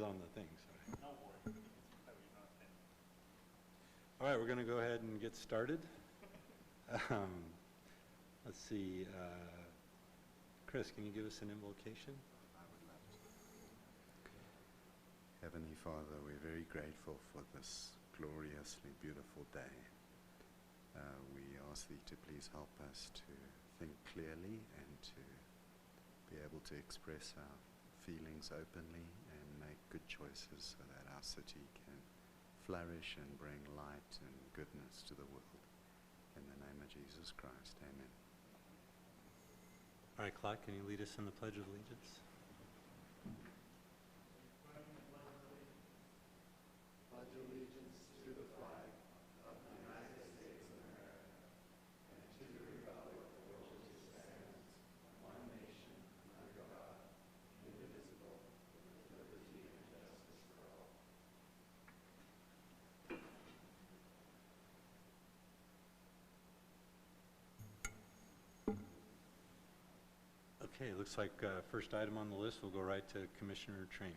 on the thing, sorry. All right, we're going to go ahead and get started. Let's see. Chris, can you give us an invocation? I would love to. Heavenly Father, we're very grateful for this gloriously beautiful day. We ask Thee to please help us to think clearly and to be able to express our feelings openly and make good choices so that our city can flourish and bring light and goodness to the world. In the name of Jesus Christ, amen. All right, Clark, can you lead us in the Pledge of Allegiance? Pledge allegiance to the flag of the United States of America and to the republic for which it stands, one nation, under God, indivisible, with liberty and justice for all. Okay, looks like first item on the list, we'll go right to Commissioner Training.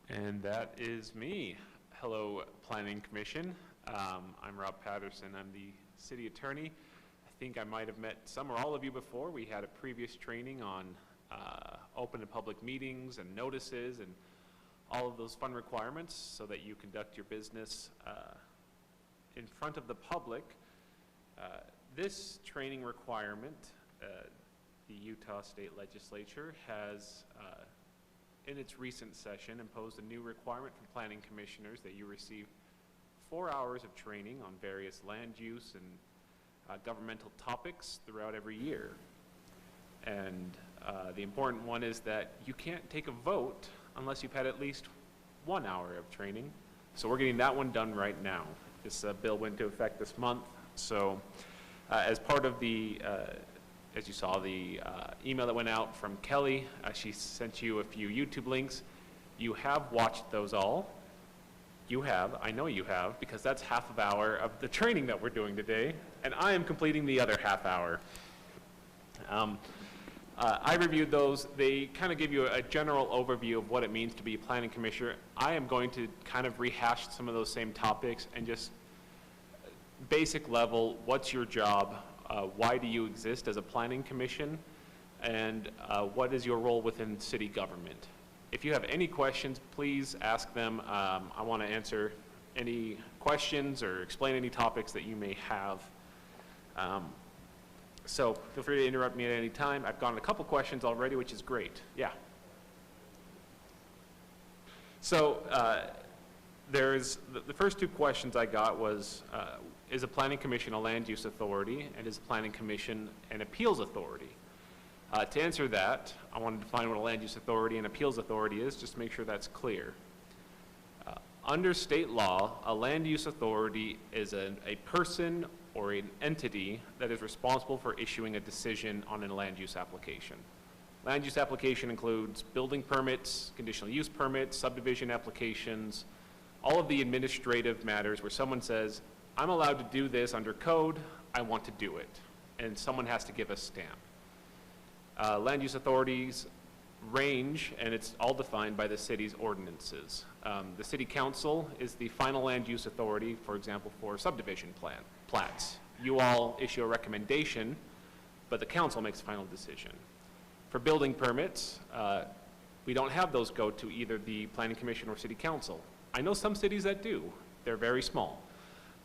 And that is me. Hello, Planning Commission. I'm Rob Patterson. I'm the City Attorney. I think I might have met some or all of you before. We had a previous training on open and public meetings and notices and all of those fun requirements so that you conduct your business in front of the public. This training requirement, the Utah State Legislature has, in its recent session, imposed a new requirement for planning commissioners that you receive 4 hours of training on various land use and governmental topics throughout every year. And the important one is that you can't take a vote unless you've had at least 1 hour of training. So we're getting that one done right now. This bill went into effect this month, so as part of the, as you saw, the email that went out from Kelly, she sent you a few YouTube links. You have watched those all. You have, I know you have, because that's half an hour of the training that we're doing today, and I am completing the other half hour. I reviewed those. They kind of give you a general overview of what it means to be a planning commissioner. I am going to kind of rehash some of those same topics and just basic level, what's your job, why do you exist as a planning commission, and what is your role within city government. If you have any questions, please ask them. I want to answer any questions or explain any topics that you may have. So feel free to interrupt me at any time. I've gotten a couple questions already, which is great. Yeah. So there's the first two questions I got was, is a planning commission a land use authority, and is a planning commission an appeals authority? To answer that, I wanted to define what a land use authority and appeals authority is, just to make sure that's clear. Under state law, a land use authority is a person or an entity that is responsible for issuing a decision on a land use application. Land use application includes building permits, conditional use permits, subdivision applications, all of the administrative matters where someone says, I'm allowed to do this under code, I want to do it. And someone has to give a stamp. Land use authorities range, and it's all defined by the city's ordinances. The city council is the final land use authority, for example, for subdivision plats. You all issue a recommendation, but the council makes the final decision. For building permits, we don't have those go to either the planning commission or city council. I know some cities that do. They're very small.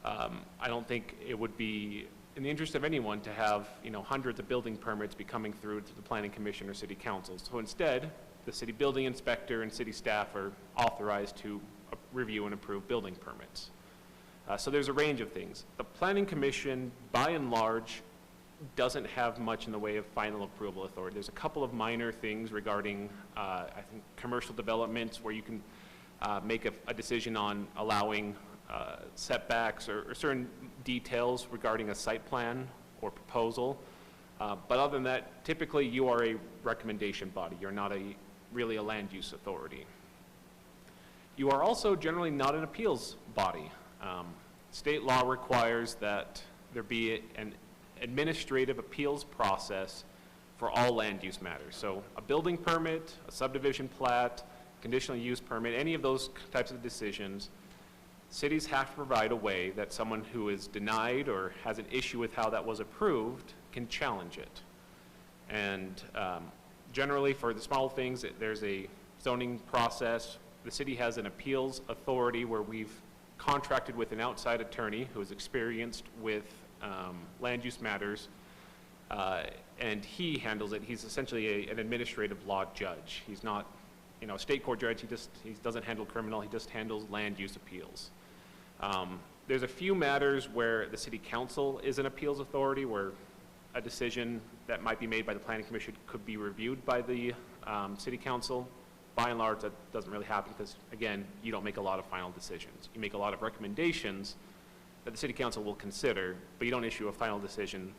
I don't think it would be in the interest of anyone to have, hundreds of building permits be coming through to the planning commission or city council. So instead, the city building inspector and city staff are authorized to review and approve building permits. So there's a range of things. The planning commission, by and large, doesn't have much in the way of final approval authority. There's a couple of minor things regarding, I think, commercial developments where you can make a decision on allowing setbacks or certain details regarding a site plan or proposal. But other than that, typically you are a recommendation body. You're not really a land use authority. You are also generally not an appeals body. State law requires that there be an administrative appeals process for all land use matters. So a building permit, a subdivision plat, conditional use permit, any of those types of decisions, cities have to provide a way that someone who is denied or has an issue with how that was approved can challenge it. And generally for the small things, there's a zoning process. The city has an appeals authority where we've contracted with an outside attorney who is experienced with land use matters, and he handles it. He's essentially an administrative law judge. He's not, a state court judge. He doesn't handle criminal. He just handles land use appeals. There's a few matters where the city council is an appeals authority, where a decision that might be made by the planning commission could be reviewed by the city council. By and large, that doesn't really happen because, again, you don't make a lot of final decisions. You make a lot of recommendations that the city council will consider, but you don't issue a final decision.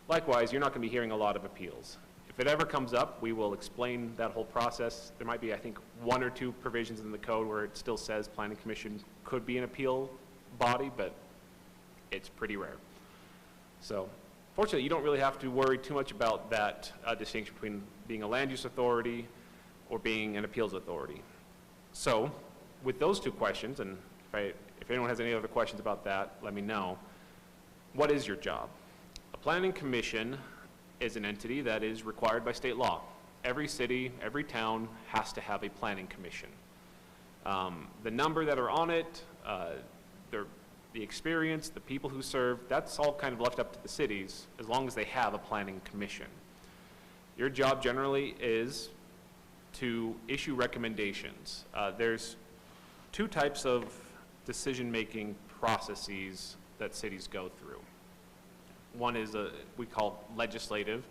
Likewise, you're not going to be hearing a lot of appeals. If it ever comes up, we will explain that whole process. There might be, I think, 1 or 2 provisions in the code where it still says planning commission could be an appeal body, but it's pretty rare. So, fortunately, you don't really have to worry too much about that distinction between being a land use authority or being an appeals authority. So, with those 2 questions, and if anyone has any other questions about that, let me know. What is your job? A planning commission is an entity that is required by state law. Every city, every town has to have a planning commission. The number that are on it, the experience, the people who serve, that's all kind of left up to the cities as long as they have a planning commission. Your job generally is to issue recommendations. There's 2 types of decision-making processes that cities go through. One is we call legislative.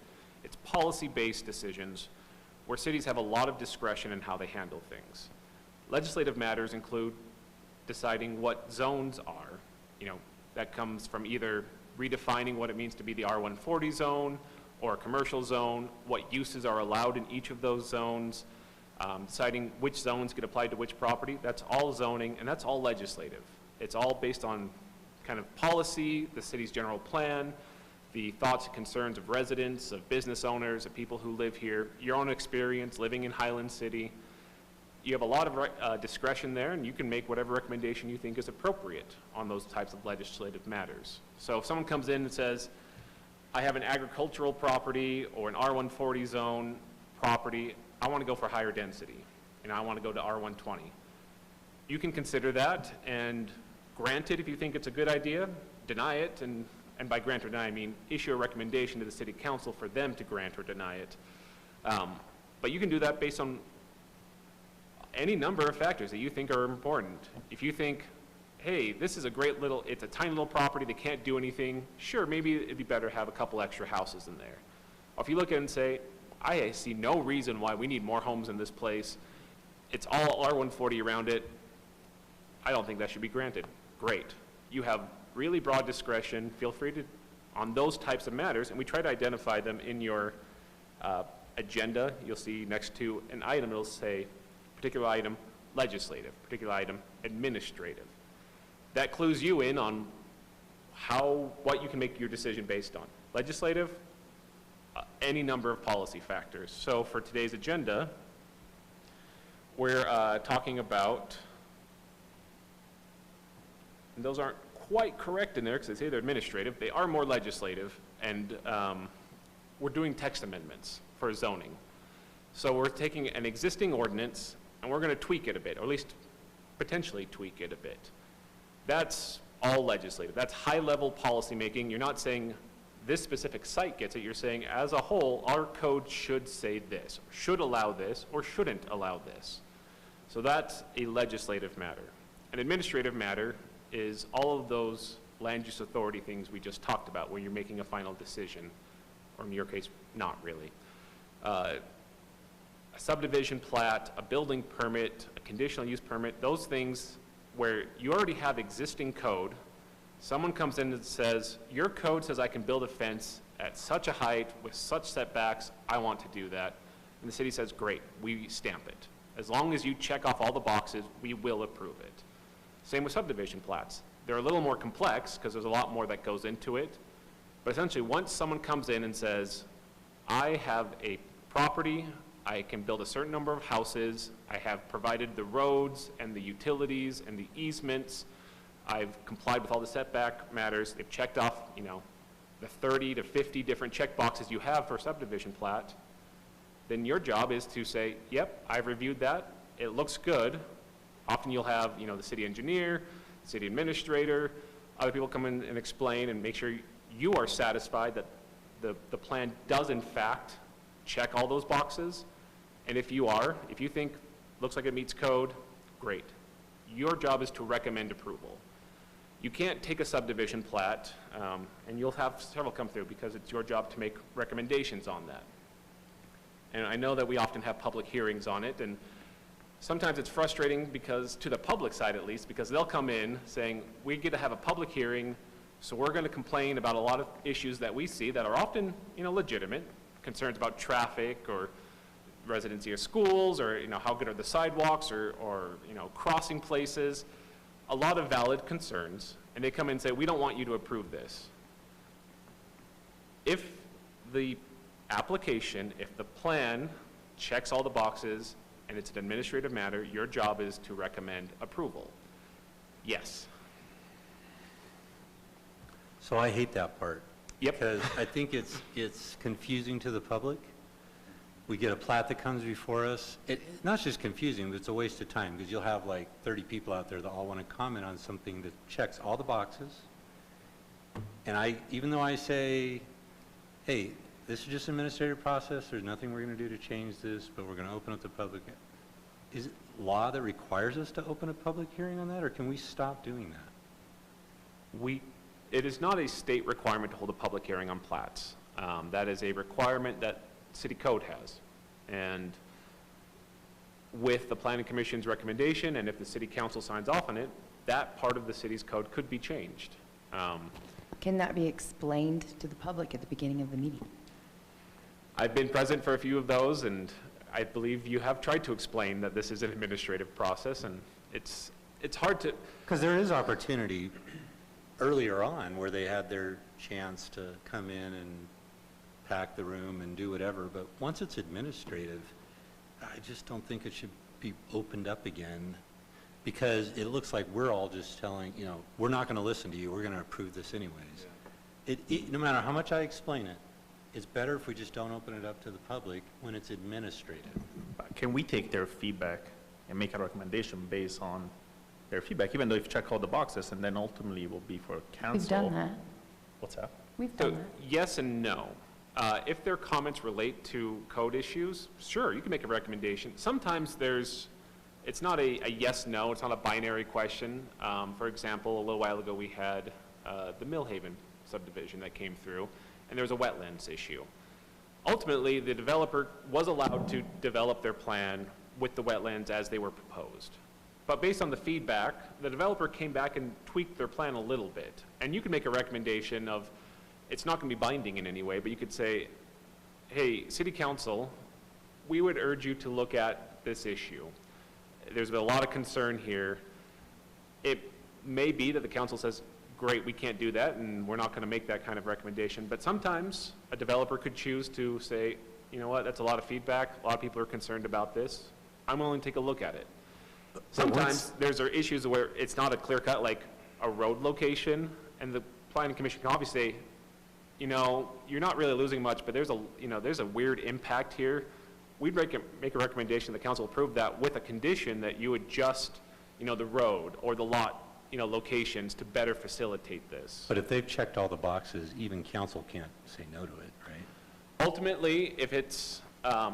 It's policy-based decisions where cities have a lot of discretion in how they handle things. Legislative matters include deciding what zones are. That comes from either redefining what it means to be the R140 zone or a commercial zone, what uses are allowed in each of those zones, deciding which zones get applied to which property. That's all zoning, and that's all legislative. It's all based on kind of policy, the city's general plan, the thoughts and concerns of residents, of business owners, of people who live here, your own experience living in Highland City. You have a lot of discretion there, and you can make whatever recommendation you think is appropriate on those types of legislative matters. So if someone comes in and says, I have an agricultural property or an R140 zone property, I want to go for higher density, and I want to go to R120. You can consider that and grant it if you think it's a good idea, deny it, and by grant or deny I mean issue a recommendation to the city council for them to grant or deny it. But you can do that based on any number of factors that you think are important. If you think, hey, this is a great little, it's a tiny little property, they can't do anything, sure, maybe it'd be better to have a couple extra houses in there. Or if you look at it and say, I see no reason why we need more homes in this place, it's all R140 around it, I don't think that should be granted. Great. You have really broad discretion, feel free to, on those types of matters, and we try to identify them in your agenda. You'll see next to an item, it'll say, particular item legislative, particular item administrative. That clues you in on what you can make your decision based on. Legislative, any number of policy factors. So for today's agenda, we're talking about, and those aren't quite correct in there because they say they're administrative, they are more legislative, and we're doing text amendments for zoning. So we're taking an existing ordinance and we're going to tweak it a bit, or at least potentially tweak it a bit. That's all legislative. That's high-level policymaking. You're not saying this specific site gets it. You're saying, as a whole, our code should say this, or should allow this, or shouldn't allow this. So that's a legislative matter. An administrative matter is all of those land use authority things we just talked about, where you're making a final decision, or in your case, not really. A subdivision plat, a building permit, a conditional use permit, those things where you already have existing code, someone comes in and says, your code says I can build a fence at such a height with such setbacks, I want to do that. And the city says, great, we stamp it. As long as you check off all the boxes, we will approve it. Same with subdivision plats. They're a little more complex because there's a lot more that goes into it. But essentially, once someone comes in and says, I have a property, I can build a certain number of houses, I have provided the roads and the utilities and the easements, I've complied with all the setback matters, they've checked off, you know, the 30 to 50 different check boxes you have for a subdivision plat, then your job is to say, yep, I've reviewed that, it looks good. Often you'll have, you know, the city engineer, city administrator, other people come in and explain and make sure you are satisfied that the plan does in fact check all those boxes. And if you are, if you think looks like it meets code, great. Your job is to recommend approval. You can't take a subdivision plat, and you'll have several come through because it's your job to make recommendations on that. And I know that we often have public hearings on it, and sometimes it's frustrating because, to the public side at least, because they'll come in saying, we get to have a public hearing, so we're going to complain about a lot of issues that we see that are often, you know, legitimate, concerns about traffic or residency of schools, or, you know, how good are the sidewalks, or you know, crossing places, a lot of valid concerns, and they come in and say, we don't want you to approve this. If the application, if the plan checks all the boxes and it's an administrative matter, your job is to recommend approval. Yes. So I hate that part. Yep. Because I think it's confusing to the public. We get a plat that comes before us. It's not just confusing, but it's a waste of time, because you'll have like 30 people out there that all want to comment on something that checks all the boxes. And even though I say, hey, this is just an administrative process, there's nothing we're going to do to change this, but we're going to open up the public. Is it law that requires us to open a public hearing on that, or can we stop doing that? It is not a state requirement to hold a public hearing on plats. That is a requirement that city code has. And with the planning commission's recommendation, and if the city council signs off on it, that part of the city's code could be changed. Can that be explained to the public at the beginning of the meeting? I've been present for a few of those, and I believe you have tried to explain that this is an administrative process, and it's hard to... Because there is opportunity earlier on where they had their chance to come in and pack the room and do whatever, but once it's administrative, I just don't think it should be opened up again, because it looks like we're all just telling, you know, we're not going to listen to you, we're going to approve this anyways. No matter how much I explain it, it's better if we just don't open it up to the public when it's administrative. Can we take their feedback and make a recommendation based on their feedback, even though if you check all the boxes, and then ultimately it will be for council? We've done that. What's that? We've So, done that. yes and no. If their comments relate to code issues, sure, you can make a recommendation. Sometimes it's not a yes-no, it's not a binary question. For example, a little while ago we had the Millhaven subdivision that came through, and there was a wetlands issue. Ultimately, the developer was allowed to develop their plan with the wetlands as they were proposed. But based on the feedback, the developer came back and tweaked their plan a little bit. And you can make a recommendation of, it's not going to be binding in any way, but you could say, hey, city council, we would urge you to look at this issue. There's been a lot of concern here. It may be that the council says, great, we can't do that, and we're not going to make that kind of recommendation. But sometimes a developer could choose to say, you know what, that's a lot of feedback. A lot of people are concerned about this. I'm willing to take a look at it. Sometimes there's issues where it's not a clear cut, like a road location, and the planning commission can obviously say, you know, you're not really losing much, but there's a weird impact here. We'd make a recommendation the council approve that with a condition that you adjust, you know, the road or the lot, you know, locations to better facilitate this. But if they've checked all the boxes, even council can't say no to it, right? Ultimately, if it's a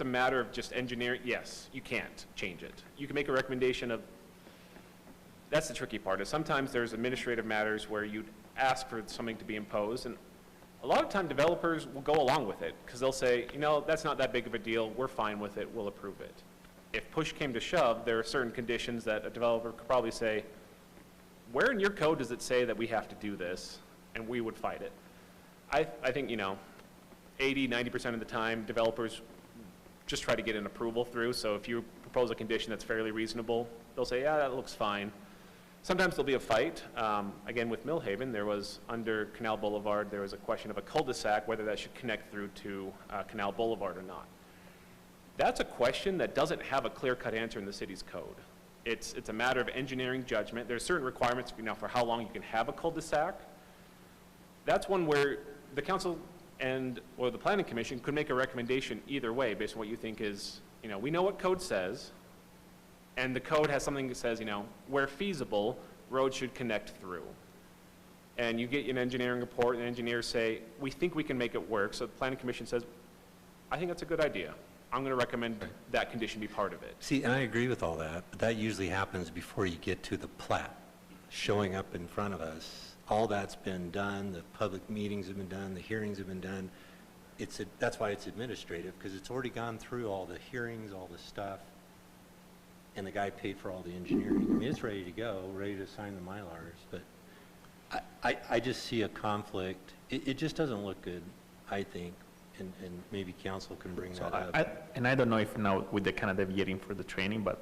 matter of just engineering, yes, you can't change it. You can make a recommendation of, that's the tricky part, is sometimes there's administrative matters where you'd ask for something to be imposed, and a lot of time developers will go along with it, because they'll say, you know, that's not that big of a deal, we're fine with it, we'll approve it. If push came to shove, there are certain conditions that a developer could probably say, where in your code does it say that we have to do this? And we would fight it. I think, you know, 80, 90% of the time, developers just try to get an approval through. So if you propose a condition that's fairly reasonable, they'll say, yeah, that looks fine. Sometimes there'll be a fight. Again, with Millhaven, there was, under Canal Boulevard, there was a question of a cul-de-sac, whether that should connect through to Canal Boulevard or not. That's a question that doesn't have a clear-cut answer in the city's code. It's a matter of engineering judgment. There's certain requirements, for how long you can have a cul-de-sac. That's one where the council or the planning commission could make a recommendation either way based on what you think is, we know what code says, and the code has something that says, where feasible, roads should connect through. And you get an engineering report, and engineers say, we think we can make it work. So the planning commission says, I think that's a good idea. I'm going to recommend that condition be part of it. See, and I agree with all that, but that usually happens before you get to the plat showing up in front of us. All that's been done, the public meetings have been done, the hearings have been done. That's why it's administrative, because it's already gone through all the hearings, all the stuff, and the guy paid for all the engineering. I mean, it's ready to go, ready to sign the Mylars, but I just see a conflict. It just doesn't look good, I think, and maybe council can bring that up. And I don't know if now with the kind of deviating for the training, but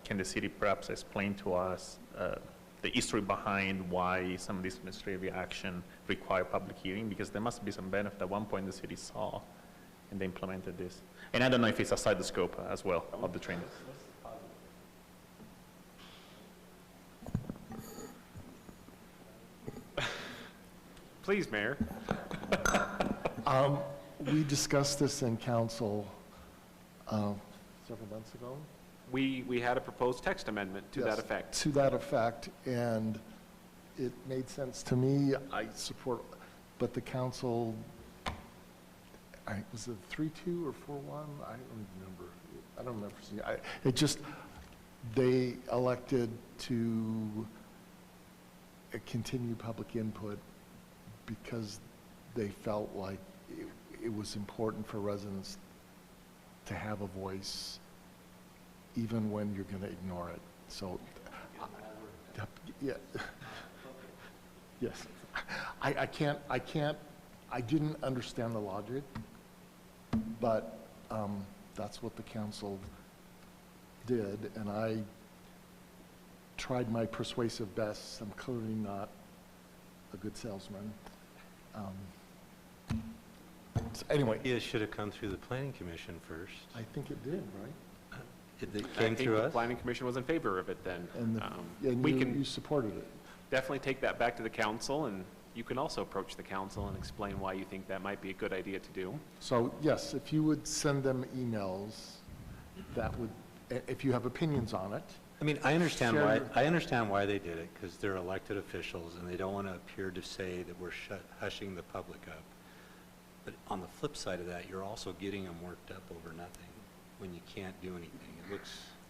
can the city perhaps explain to us the history behind why some of this administrative action require public hearing? Because there must be some benefit at one point the city saw and they implemented this. And I don't know if it's outside the scope as well of the training. Please, Mayor. We discussed this in council several months ago. We had a proposed text amendment to that Yes, effect. to that effect, and it made sense to me. I support, but the council, was it 3-2 or 4-1? I don't remember. I don't remember seeing it. They elected to continue public input because they felt like it was important for residents to have a voice even when you're going to ignore it. So, yeah, yes. I didn't understand the logic, but that's what the council did, and I tried my persuasive best. I'm clearly not a good salesman. So anyway, It should have come through the planning commission first. I think it did, right? It I came think through the us? planning commission was in favor of it then. And We you can supported it. definitely take that back to the council, and you can also approach the council and explain why you think that might be a good idea to do. So yes, if you would send them emails, that would, if you have opinions on it. I mean, I understand Share why they did it, because they're elected officials, and they don't want to appear to say that we're hushing the public up. But on the flip side of that, you're also getting them worked up over nothing when you can't do anything.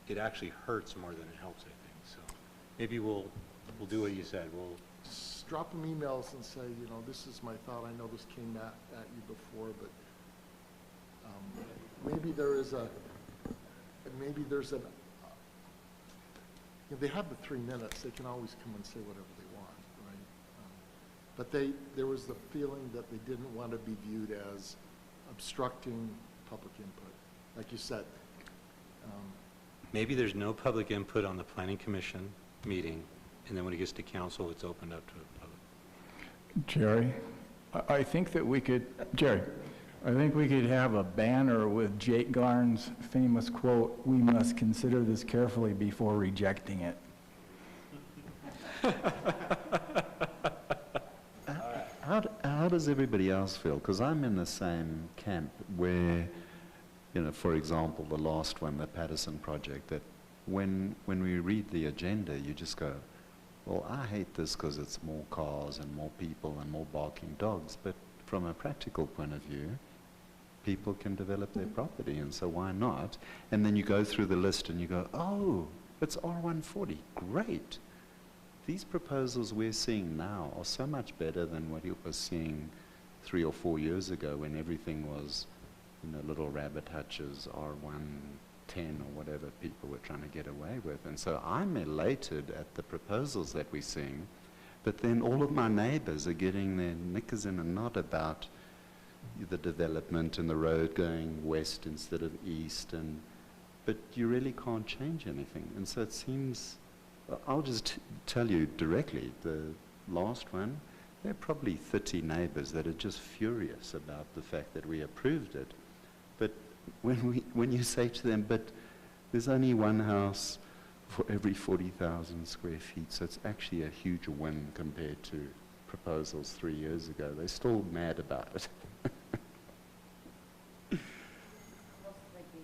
It actually hurts more than it helps, I think. So maybe we'll do what you said. We'll Just drop them emails and say, this is my thought. I know this came at you before, but maybe there's they have the 3 minutes. They can always come and say whatever they want, right? But there was the feeling that they didn't want to be viewed as obstructing public input, like you said. maybe there's no public input on the planning commission meeting, and then when it gets to council, it's opened up to the public. Jerry, I think that we could, I think we could have a banner with Jake Garn's famous quote, "We must consider this carefully before rejecting it." How does everybody else feel? Because I'm in the same camp where, for example, the last one, the Patterson project, that when we read the agenda, you just go, well, I hate this because it's more cars and more people and more barking dogs. But from a practical point of view, people can develop their property, and so why not? And then you go through the list and you go, oh, it's R140, great. These proposals we're seeing now are so much better than what you were seeing 3 or 4 years ago when everything was, little rabbit hutches, R110 or whatever people were trying to get away with. And so I'm elated at the proposals that we're seeing, but then all of my neighbors are getting their knickers in a knot about the development and the road going west instead of east, but you really can't change anything. And so it seems I'll just tell you directly, the last one, there are probably 30 neighbors that are just furious about the fact that we approved it. But when you say to them, but there's only one house for every 40,000 square feet, so it's actually a huge win compared to proposals 3 years ago. They're still mad about it.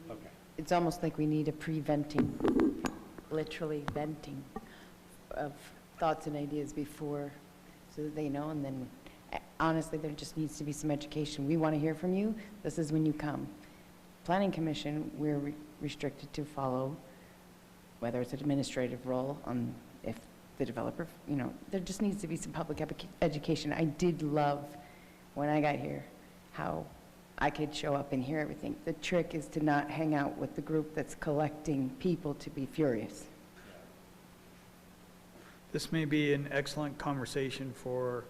Okay. It's almost like we need a pre-venting, literally venting of thoughts and ideas before, so that they know, and then, honestly, there just needs to be some education. We want to hear from you. This is when you come. Planning Commission, we're restricted to follow, whether it's an administrative role on if the developer, there just needs to be some public education. I did love, when I got here, how I could show up and hear everything. The trick is to not hang out with the group that's collecting people to be furious. This may be an excellent conversation for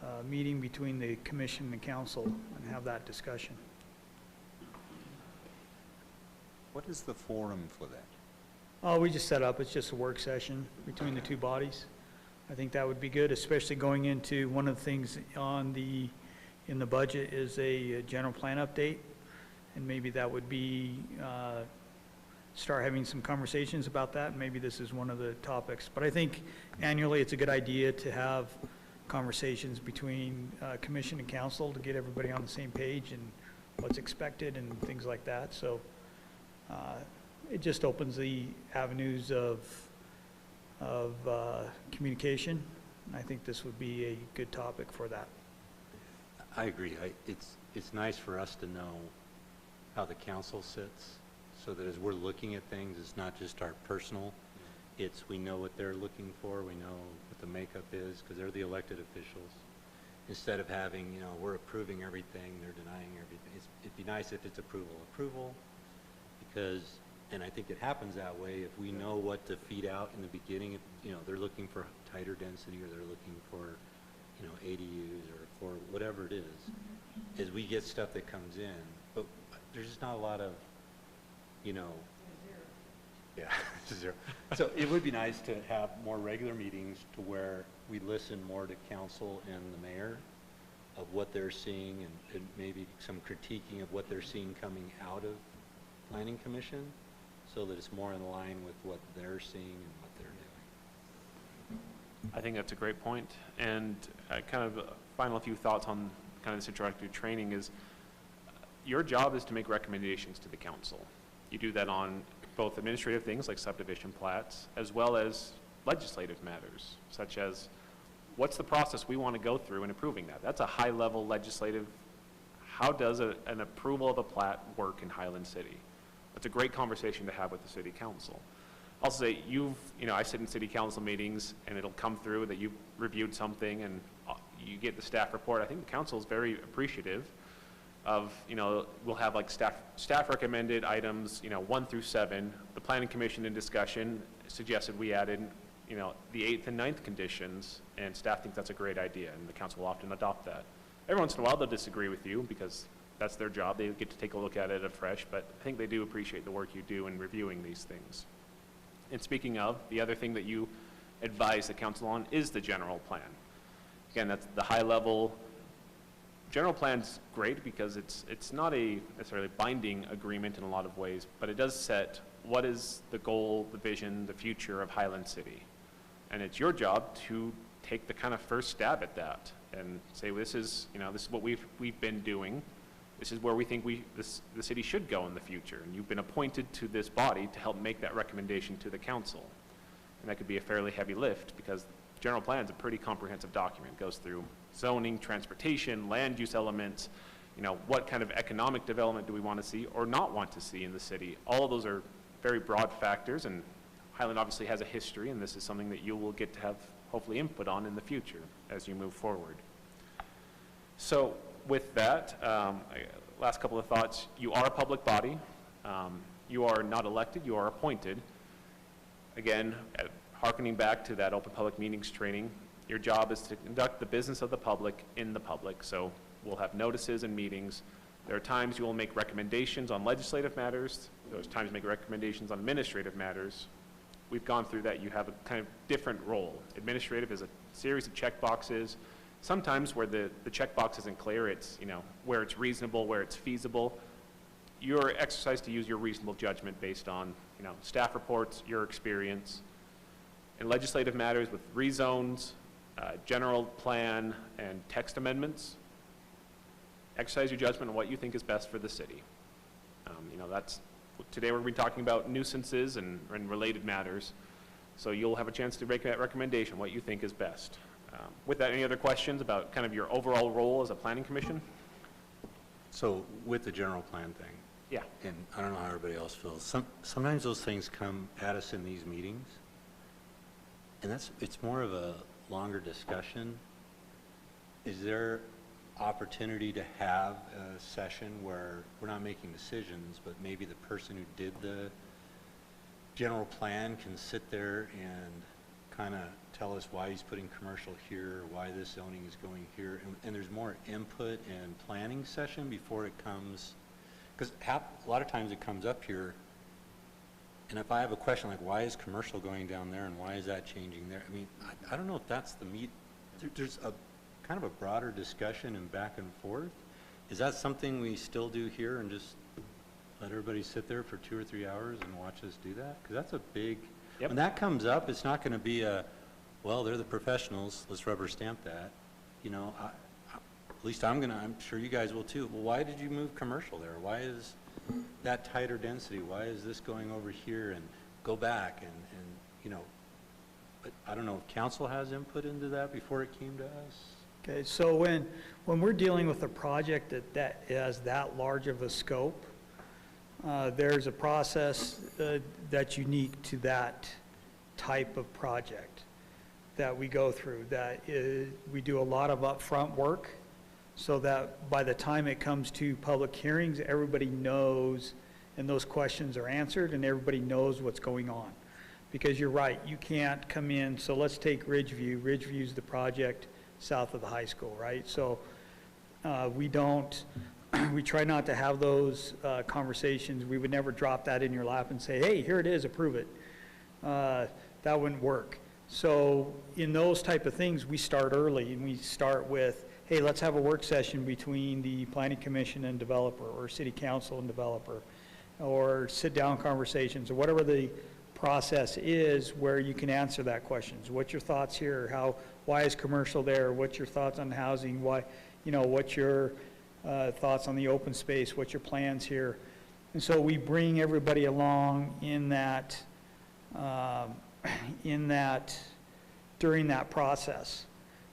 a meeting between the commission and the council and have that discussion. What is the forum for that? Oh, we just set up, it's just a work session between the two bodies. I think that would be good, especially going into one of the things in the budget is a general plan update. And maybe that would be, start having some conversations about that. Maybe this is one of the topics. But I think annually it's a good idea to have conversations between commission and council to get everybody on the same page and what's expected and things like that. So it just opens the avenues of communication. And I think this would be a good topic for that. I agree. It's nice for us to know how the council sits, so that as we're looking at things, it's not just our personal, it's we know what they're looking for, we know what the makeup is, because they're the elected officials. Instead of having, we're approving everything, they're denying everything. It'd be nice if it's approval, because, and I think it happens that way, if we know what to feed out in the beginning, they're looking for tighter density, or they're looking for, ADUs, or for whatever it is, as we get stuff that comes in, but there's just not a lot of, yeah, zero. So it would be nice to have more regular meetings to where we listen more to council and the mayor of what they're seeing, and maybe some critiquing of what they're seeing coming out of Planning Commission, so that it's more in line with what they're seeing and what they're doing. I think that's a great point. And kind of final few thoughts on kind of this interactive training is your job is to make recommendations to the council. You do that on both administrative things like subdivision plats, as well as legislative matters, such as what's the process we want to go through in approving that? That's a high-level legislative, how does an approval of a plat work in Highland City? That's a great conversation to have with the city council. I'll say I sit in city council meetings and it'll come through that you've reviewed something and you get the staff report. I think the council is very appreciative of, we'll have like staff recommended items, 1 through 7. The planning commission in discussion suggested we added, the 8th and 9th conditions, and staff thinks that's a great idea, and the council will often adopt that. Every once in a while they'll disagree with you because that's their job. They get to take a look at it afresh, but I think they do appreciate the work you do in reviewing these things. And speaking of, the other thing that you advise the council on is the general plan. Again, that's the high level. General plan's great because it's not a necessarily binding agreement in a lot of ways, but it does set what is the goal, the vision, the future of Highland City. And it's your job to take the kind of first stab at that and say, this is what we've been doing. This is where we think the city should go in the future. And you've been appointed to this body to help make that recommendation to the council. And that could be a fairly heavy lift because the general plan is a pretty comprehensive document. It goes through zoning, transportation, land use elements, what kind of economic development do we want to see or not want to see in the city. All of those are very broad factors, and Highland obviously has a history, and this is something that you will get to have hopefully input on in the future as you move forward. So with that, last couple of thoughts. You are a public body. You are not elected, you are appointed. Again, hearkening back to that open public meetings training, your job is to conduct the business of the public in the public. So we'll have notices and meetings. There are times you will make recommendations on legislative matters. There's times you make recommendations on administrative matters. we've gone through that, you have a kind of different role. Administrative is a series of check boxes. Sometimes where the checkbox isn't clear, it's, where it's reasonable, where it's feasible. You're exercised to use your reasonable judgment based on, staff reports, your experience. In legislative matters with rezones, general plan, and text amendments, exercise your judgment on what you think is best for the city. Today we're going to be talking about nuisances and related matters. So you'll have a chance to make that recommendation, what you think is best. With that, any other questions about kind of your overall role as a planning commission? So with the general plan thing, Yeah. and I don't know how everybody else feels, sometimes those things come at us in these meetings, and it's more of a longer discussion. Is there opportunity to have a session where we're not making decisions, but maybe the person who did the general plan can sit there and kind of tell us why he's putting commercial here, why this zoning is going here, and there's more input and planning session before it comes, because a lot of times it comes up here, and if I have a question like, why is commercial going down there and why is that changing there? I mean, I don't know if that's the meat. There's a kind of a broader discussion and back and forth. Is that something we still do here and just let everybody sit there for 2 or 3 hours and watch us do that? Because that's a big, Yep. when that comes up, it's not going to be well, they're the professionals, let's rubber stamp that. At least I'm sure you guys will too. Well, why did you move commercial there? Why is that tighter density? Why is this going over here and go back and but I don't know if council has input into that before it came to us. Okay, so when we're dealing with a project that has that large of a scope, there's a process that's unique to that type of project that we go through. We do a lot of upfront work so that by the time it comes to public hearings, everybody knows and those questions are answered and everybody knows what's going on. Because you're right, you can't come in, so let's take Ridgeview. Ridgeview's the project south of the high school, right? So we try not to have those conversations. We would never drop that in your lap and say, hey, here it is, approve it. That wouldn't work. So in those type of things, we start early and we start with, hey, let's have a work session between the planning commission and developer, or city council and developer, or sit down conversations, or whatever the process is where you can answer that questions. What's your thoughts here? Why is commercial there? What's your thoughts on housing? Why, what's your thoughts on the open space? What's your plans here? And so we bring everybody along in that during that process.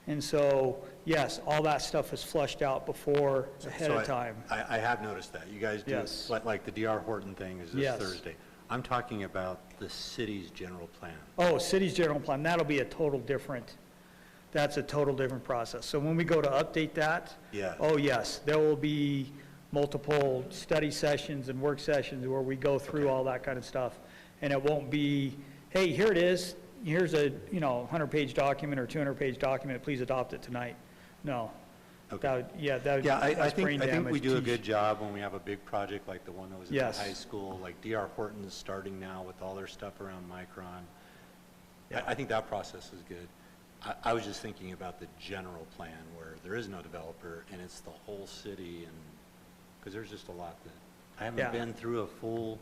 And so, yes, all that stuff is flushed out before, ahead of time. I have noticed that. You guys do, Yes. like the D.R. Horton thing is this Yes. Thursday. I'm talking about the city's general plan. Oh, city's general plan, that's a total different process. So when we go to update that, Yeah. oh, yes, there will be multiple study sessions and work sessions where we go through all that kind of stuff. And it won't be, hey, here it is, here's a, 100-page document or 200-page document, please adopt it tonight. No. Okay. Yeah, I that's brain think we damage. do a good job when we have a big project like the one that was at Yes. the high school, like D.R. Horton's starting now with all their stuff around Micron. Yeah. I think that process is good. I was just thinking about the general plan where there is no developer and it's the whole city, and because there's just a lot that, I haven't Yeah. been through a full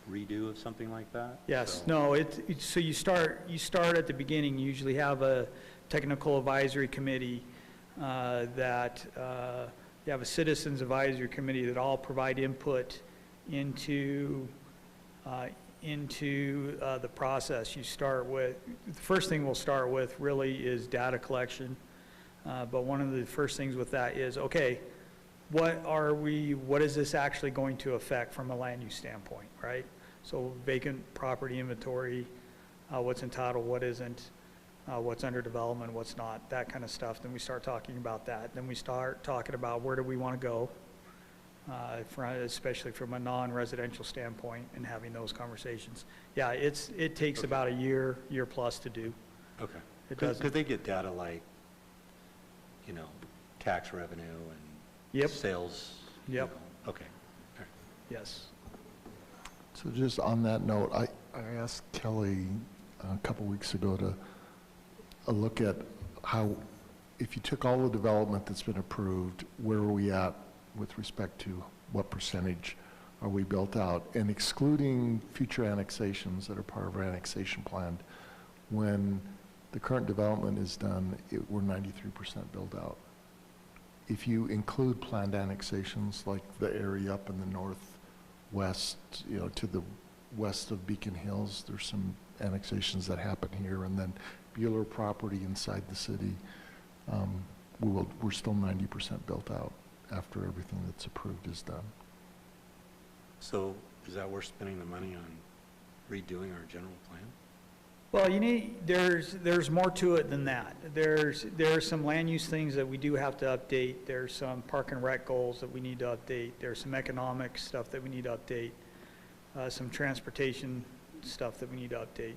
redo of something like that. Yes, so- no, so you start at the beginning, you usually have a technical advisory committee that, you have a citizens advisory committee that all provide input into the process. You start with, the first thing we'll start with really is data collection. But one of the first things with that is, okay, what is this actually going to affect from a land use standpoint, right? So vacant property inventory, what's entitled, what isn't, what's under development, what's not, that kind of stuff. Then we start talking about that. Then we start talking about where do we want to go, especially from a non-residential standpoint, and having those conversations. Yeah, it takes Okay. about a year plus to do. Okay. It doesn't. Because they get data like, tax revenue and Yep. sales. Yep. Okay. All right. Yes. So just on that note, I asked Kelly a couple weeks ago to look at how, if you took all the development that's been approved, where are we at with respect to what percentage are we built out? And excluding future annexations that are part of our annexation plan, when the current development is done, we're 93% built out. If you include planned annexations, like the area up in the northwest, you know, to the west of Beacon Hills, there's some annexations that happen here, and then Bueller property inside the city, we're still 90% built out after everything that's approved is done. So is that worth spending the money on redoing our general plan? Well, there's more to it than that. There are some land use things that we do have to update. There's some park and rec goals that we need to update. There's some economic stuff that we need to update. Some transportation stuff that we need to update.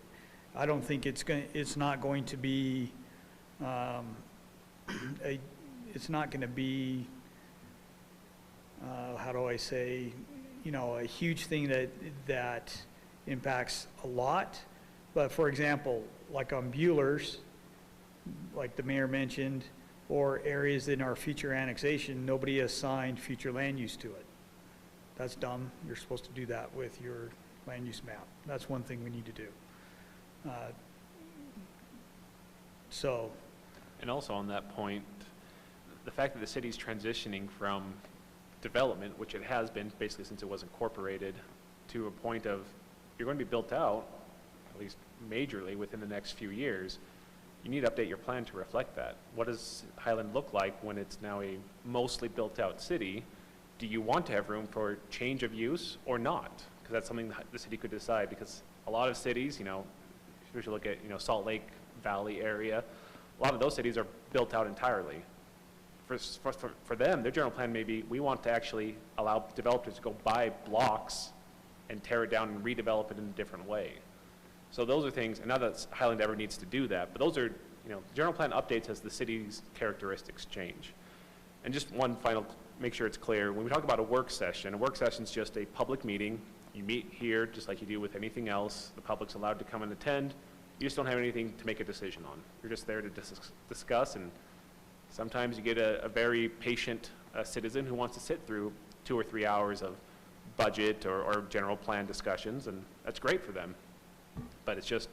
I don't think it's not going to be, it's not going to be, how do I say, you know, a huge thing that impacts a lot. But for example, like on Bueller's, like the mayor mentioned, or areas in our future annexation, nobody assigned future land use to it. That's dumb. You're supposed to do that with your land use map. That's one thing we need to do. And also on that point, the fact that the city's transitioning from development, which it has been basically since it was incorporated, to a point of you're going to be built out, at least majorly within the next few years, you need to update your plan to reflect that. What does Highland look like when it's now a mostly built out city? Do you want to have room for change of use or not? Because that's something that the city could decide, because a lot of cities, you know, if you look at, you know, Salt Lake Valley area, a lot of those cities are built out entirely. For them, their general plan may be, we want to actually allow developers to go buy blocks and tear it down and redevelop it in a different way. So those are things, and not that Highland ever needs to do that, but those are, you know, general plan updates as the city's characteristics change. And just one final, make sure it's clear, when we talk about a work session is just a public meeting. You meet here just like you do with anything else. The public's allowed to come and attend. You just don't have anything to make a decision on. You're just there to discuss, and sometimes you get a very patient citizen who wants to sit through 2 or 3 hours of budget or general plan discussions, and that's great for them. But it's just,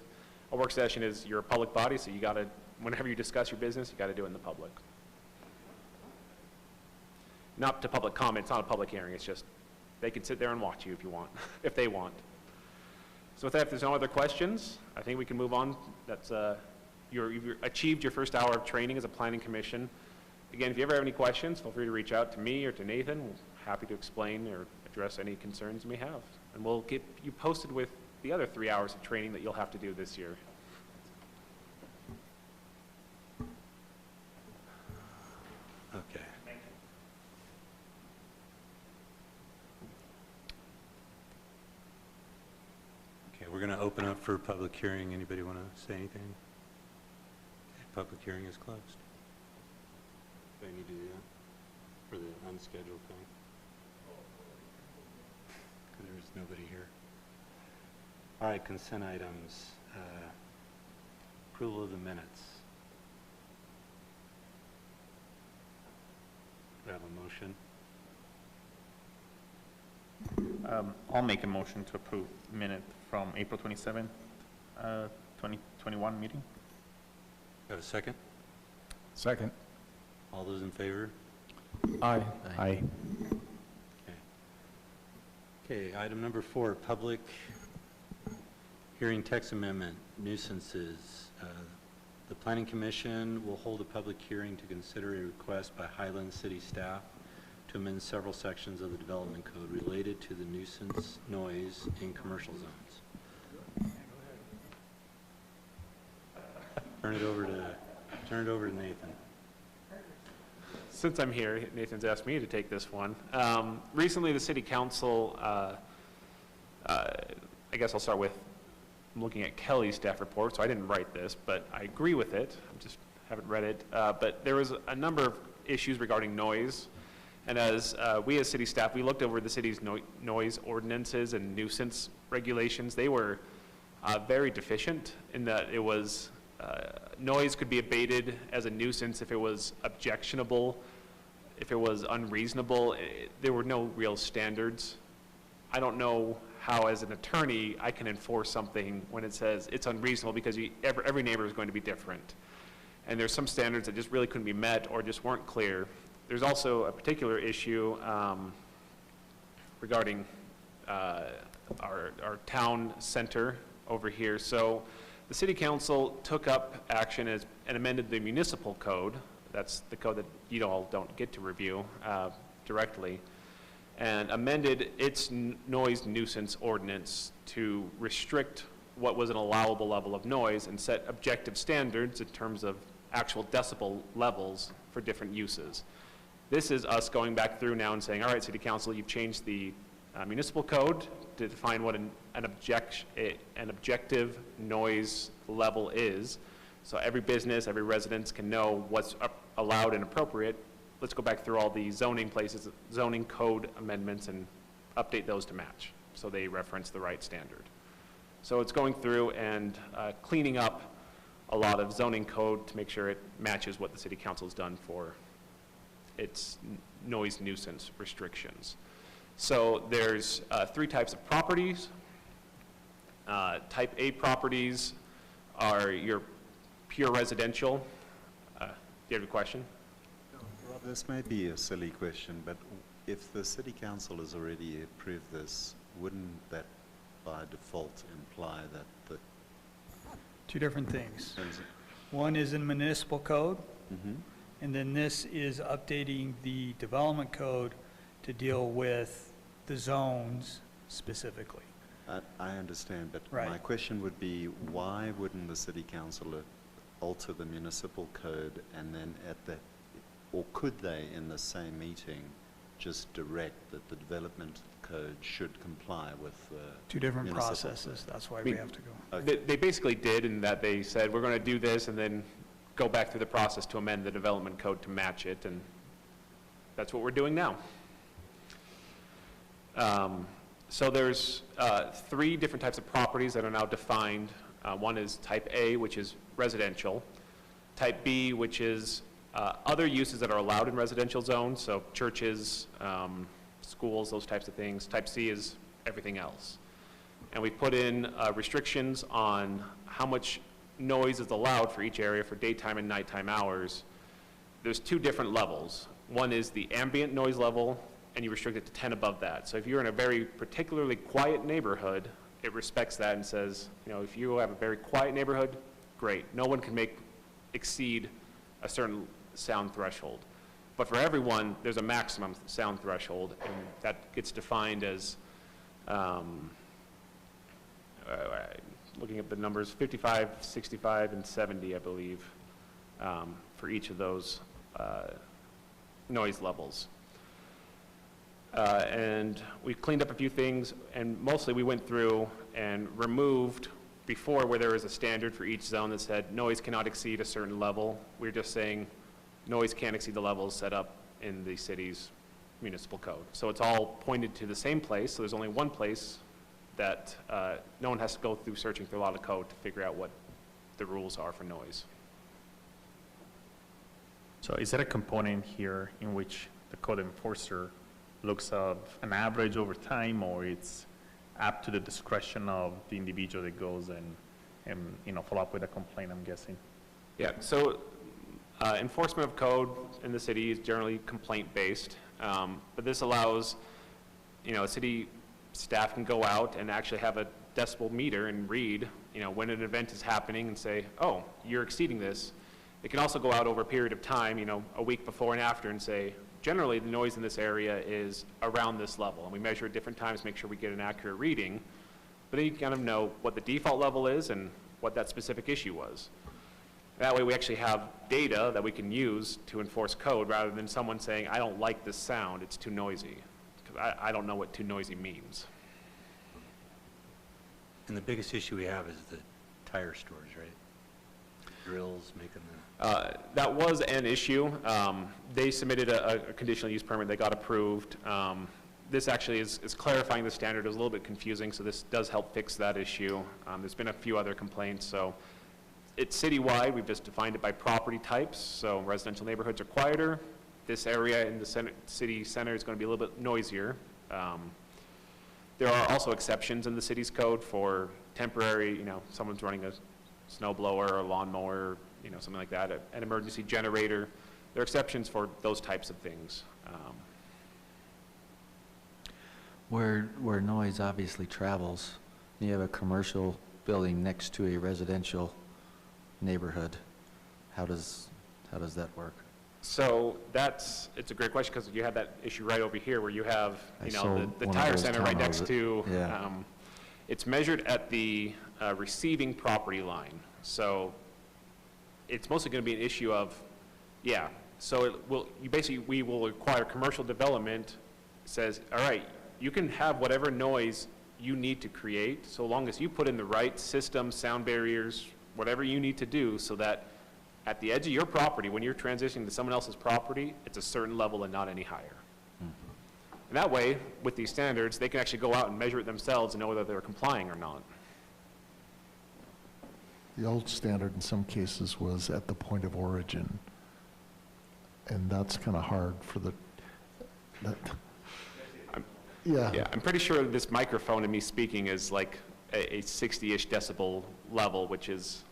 a work session is, you're a public body, so you gotta, whenever you discuss your business, you gotta do it in the public. Not to public comment, it's not a public hearing, it's just, they can sit there and watch you if you want, if they want. So with that, if there's no other questions, I think we can move on. That's, you've achieved your first hour of training as a planning commission. Again, if you ever have any questions, feel free to reach out to me or to Nathan. We're happy to explain or address any concerns you may have. And we'll get you posted with the other 3 hours of training that you'll have to do this year. Okay. Okay, we're going to open up for public hearing. Anybody want to say anything? Okay, public hearing is closed. Do I need to do that for the unscheduled thing? Because there's nobody here. All right, consent items. Approval of the minutes. Do I have a motion? I'll make a motion to approve minute from April 27th, 2021 meeting. Do I have a second? Second. All those in favor? Aye. Aye. Okay, item number 4, public hearing text amendment, nuisances. The Planning Commission will hold a public hearing to consider a request by Highland City staff to amend several sections of the Development Code related to the nuisance noise in commercial zones. Turn it over to Nathan. Since I'm here, Nathan's asked me to take this one. Recently, the City Council, I guess I'll start with, I'm looking at Kelly's staff report, so I didn't write this, but I agree with it. I just haven't read it. But there was a number of issues regarding noise. And as we as city staff, we looked over the city's noise ordinances and nuisance regulations. They were very deficient in that it was, noise could be abated as a nuisance if it was objectionable, if it was unreasonable. There were no real standards. I don't know how, as an attorney, I can enforce something when it says it's unreasonable, because every neighbor is going to be different. And there's some standards that just really couldn't be met or just weren't clear. There's also a particular issue regarding our town center over here. So the city council took up action and amended the municipal code. That's the code that you all don't get to review directly, and amended its noise nuisance ordinance to restrict what was an allowable level of noise and set objective standards in terms of actual decibel levels for different uses. This is us going back through now and saying, all right, city council, you've changed the municipal code to define what an objective noise level is. So every business, every residence can know what's allowed and appropriate. Let's go back through all the zoning code amendments and update those to match, so they reference the right standard. So it's going through and cleaning up a lot of zoning code to make sure it matches what the city council has done for its noise nuisance restrictions. So there's 3 types of properties. Type A properties are your pure residential. Do you have a question? Rob, this may be a silly question, but if the city council has already approved this, wouldn't that by default imply that the... Two different things. One is in municipal code, and then this is updating the development code to deal with the zones specifically. I understand, but Right. my question would be, why wouldn't the city council alter the municipal code and then or could they in the same meeting just direct that the development code should comply with the Two different municipal processes, code? that's why we have to go. They basically did, in that they said, we're going to do this and then go back through the process to amend the development code to match it, and that's what we're doing now. So there's 3 different types of properties that are now defined. One is type A, which is residential. Type B, which is other uses that are allowed in residential zones, so churches, schools, those types of things. Type C is everything else. And we put in restrictions on how much noise is allowed for each area for daytime and nighttime hours. There's 2 different levels. One is the ambient noise level, and you restrict it to 10 above that. So if you're in a very particularly quiet neighborhood, it respects that and says, if you have a very quiet neighborhood, great. No one can exceed a certain sound threshold. But for everyone, there's a maximum sound threshold, and that gets defined as, looking at the numbers, 55, 65, and 70, I believe, for each of those noise levels. And we cleaned up a few things, and mostly we went through and removed before, where there was a standard for each zone that said noise cannot exceed a certain level. We're just saying noise can't exceed the levels set up in the city's municipal code. So it's all pointed to the same place, so there's only one place that no one has to go through searching through a lot of code to figure out what the rules are for noise. So is there a component here in which the code enforcer looks at an average over time, or it's up to the discretion of the individual that goes and follow up with a complaint, I'm guessing? Yeah, so enforcement of code in the city is generally complaint-based, but this allows, city staff can go out and actually have a decibel meter and read, when an event is happening and say, oh, you're exceeding this. It can also go out over a period of time, a week before and after, and say, generally the noise in this area is around this level, and we measure at different times, make sure we get an accurate reading, but then you kind of know what the default level is and what that specific issue was. That way we actually have data that we can use to enforce code, rather than someone saying, I don't like this sound, it's too noisy. Because I don't know what too noisy means. And the biggest issue we have is the tire stores, right? Drills, making the... That was an issue. They submitted a conditional use permit. They got approved. this actually is clarifying the standard. It was a little bit confusing, so this does help fix that issue. There's been a few other complaints, so it's citywide. We've just defined it by property types, so residential neighborhoods are quieter. This area in the city center is going to be a little bit noisier. There are also exceptions in the city's code for temporary, someone's running a snow blower or a lawnmower, something like that, an emergency generator. There are exceptions for those types of things. Where noise obviously travels, you have a commercial building next to a residential neighborhood. How does that work? So it's a great question, because you have that issue right over here where you have, I saw the one of tire those center right next townhouses. to, Yeah. it's measured at the receiving property line. So it's mostly going to be an issue of, so we will require commercial development says, all right, you can have whatever noise you need to create, so long as you put in the right system, sound barriers, whatever you need to do, so that at the edge of your property, when you're transitioning to someone else's property, it's a certain level and not any higher. And that way, with these standards, they can actually go out and measure it themselves and know whether they're complying or not. The old standard in some cases was at the point of origin, and that's kind of hard for Yeah, I'm pretty sure this microphone and me speaking is like a 60-ish decibel level, which is,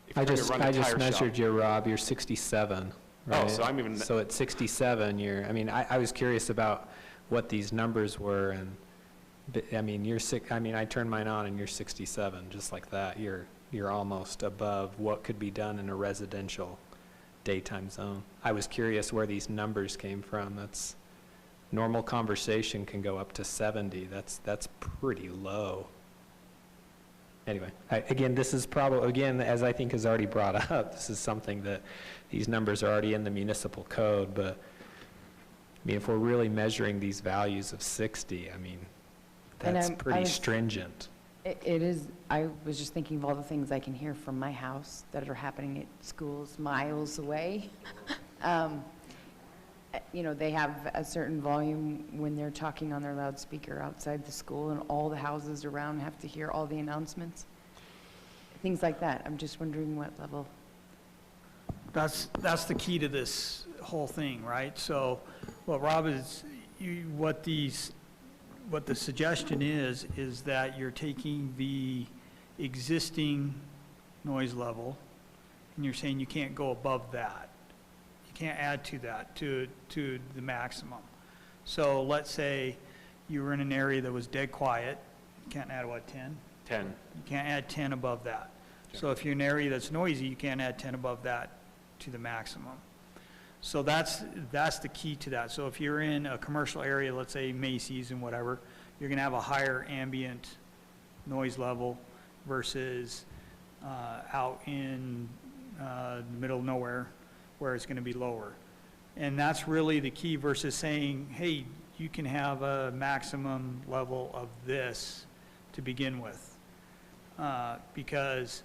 if I you're just gonna run a tire measured shop. you, Rob. You're 67. Right? Oh, so I'm even. So at 67, I was curious about what these numbers were, and I turned mine on and you're 67, just like that. You're almost above what could be done in a residential daytime zone. I was curious where these numbers came from. That's normal conversation can go up to 70. That's pretty low. Anyway, again, this is probably, again, as I think is already brought up, this is something that these numbers are already in the municipal code, but if we're really measuring these values of 60, that's pretty stringent. It is. I was just thinking of all the things I can hear from my house that are happening at schools miles away. They have a certain volume when they're talking on their loudspeaker outside the school, and all the houses around have to hear all the announcements. Things like that. I'm just wondering what level. That's the key to this whole thing, right? So what Rob is, what the suggestion is that you're taking the existing noise level and you're saying you can't go above that. You can't add to that, to the maximum. So let's say you were in an area that was dead quiet, you can't add what, 10? 10. You can't add 10 above that. Okay. So if you're in an area that's noisy, you can't add 10 above that to the maximum. So that's the key to that. So if you're in a commercial area, let's say Macy's and whatever, you're going to have a higher ambient noise level versus out in the middle of nowhere where it's going to be lower. And that's really the key versus saying, hey, you can have a maximum level of this to begin with. Because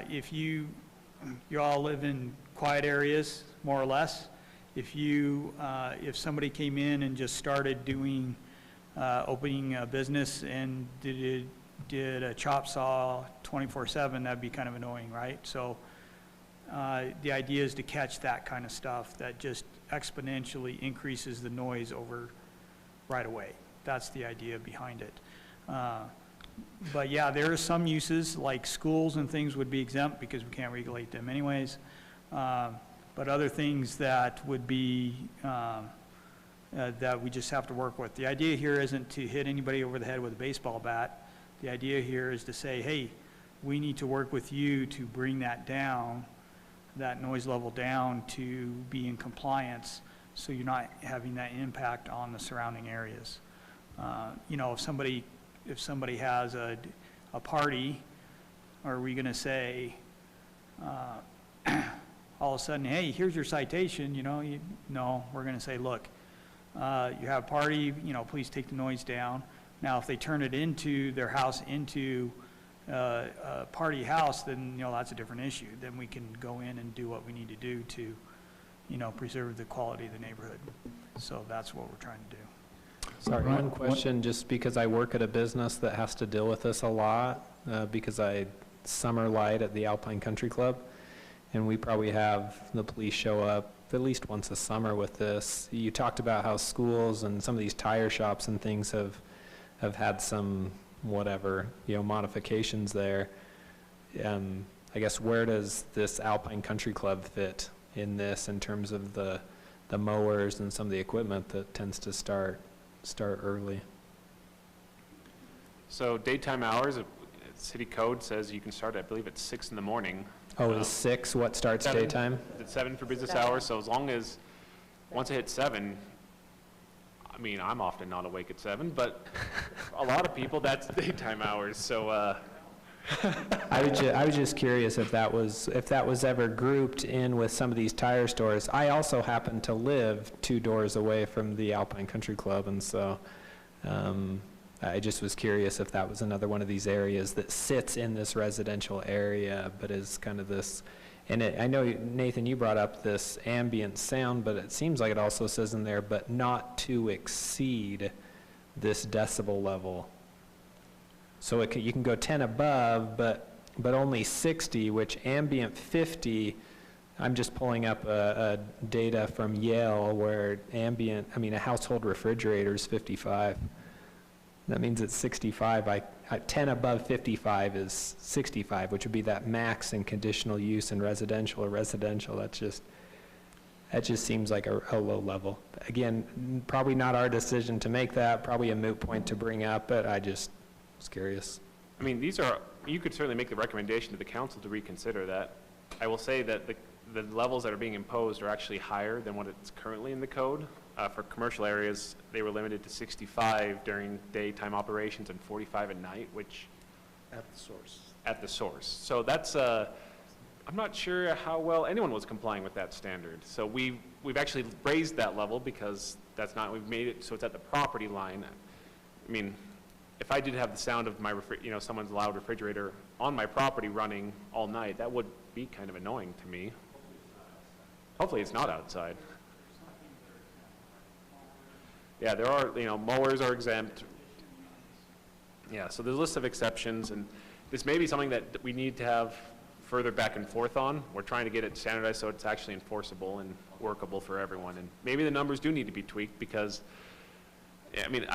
if you all live in quiet areas, more or less, if somebody came in and just started doing, opening a business and did a chop saw 24/7, that'd be kind of annoying, right? So the idea is to catch that kind of stuff that just exponentially increases the noise over right away. That's the idea behind it. But yeah, there are some uses, like schools and things would be exempt because we can't regulate them anyways. But other things that would be, that we just have to work with. The idea here isn't to hit anybody over the head with a baseball bat. The idea here is to say, hey, we need to work with you to bring that down, that noise level down to be in compliance, so you're not having that impact on the surrounding areas. If somebody has a party, are we going to say all of a sudden, hey, here's your citation? No, we're going to say, look, you have a party, please take the noise down. Now, if they turn it into their house into a party house, then that's a different issue. Then we can go in and do what we need to do to preserve the quality of the neighborhood. So that's what we're trying to do. Sorry, Right, one question, just because I work at a business that has to deal with this a lot, because I summer light at the Alpine Country Club, and we probably have the police show up at least once a summer with this. You talked about how schools and some of these tire shops and things have had some, whatever, modifications there. I guess where does this Alpine Country Club fit in this in terms of the mowers and some of the equipment that tends to start early? So daytime hours, city code says you can start, I believe, at 6 in the morning. Oh, is 6 what starts 7. daytime? It's 7 for business 7. hours, so as long as, once it hits 7, I mean, I'm often not awake at 7, but a lot of people, that's daytime hours, so, I was just curious if that was ever grouped in with some of these tire stores. I also happen to live 2 doors away from the Alpine Country Club, and so I just was curious if that was another one of these areas that sits in this residential area, but is kind of this. And I know, Nathan, you brought up this ambient sound, but it seems like it also says in there, but not to exceed this decibel level. So you can go 10 above, but only 60, which ambient 50, I'm just pulling up data from Yale where a household refrigerator is 55. That means it's 65. 10 above 55 is 65, which would be that max in conditional use in residential or residential. That just seems like a low level. Again, probably not our decision to make that, probably a moot point to bring up, but I just was curious. I mean, you could certainly make the recommendation to the council to reconsider that. I will say that the levels that are being imposed are actually higher than what it's currently in the code. For commercial areas, they were limited to 65 during daytime operations and 45 at night, which... At the source. At the source. So that's, I'm not sure how well anyone was complying with that standard. So we've actually raised that level because we've made it so it's at the property line. I mean, if I did have the sound of my, someone's loud refrigerator on my property running all night, that would be kind of annoying to me. Hopefully it's not outside. Yeah, there are, mowers are exempt. Yeah, so there's a list of exceptions, and this may be something that we need to have further back and forth on. We're trying to get it standardized so it's actually enforceable and workable for everyone. And maybe the numbers do need to be tweaked because, I mean,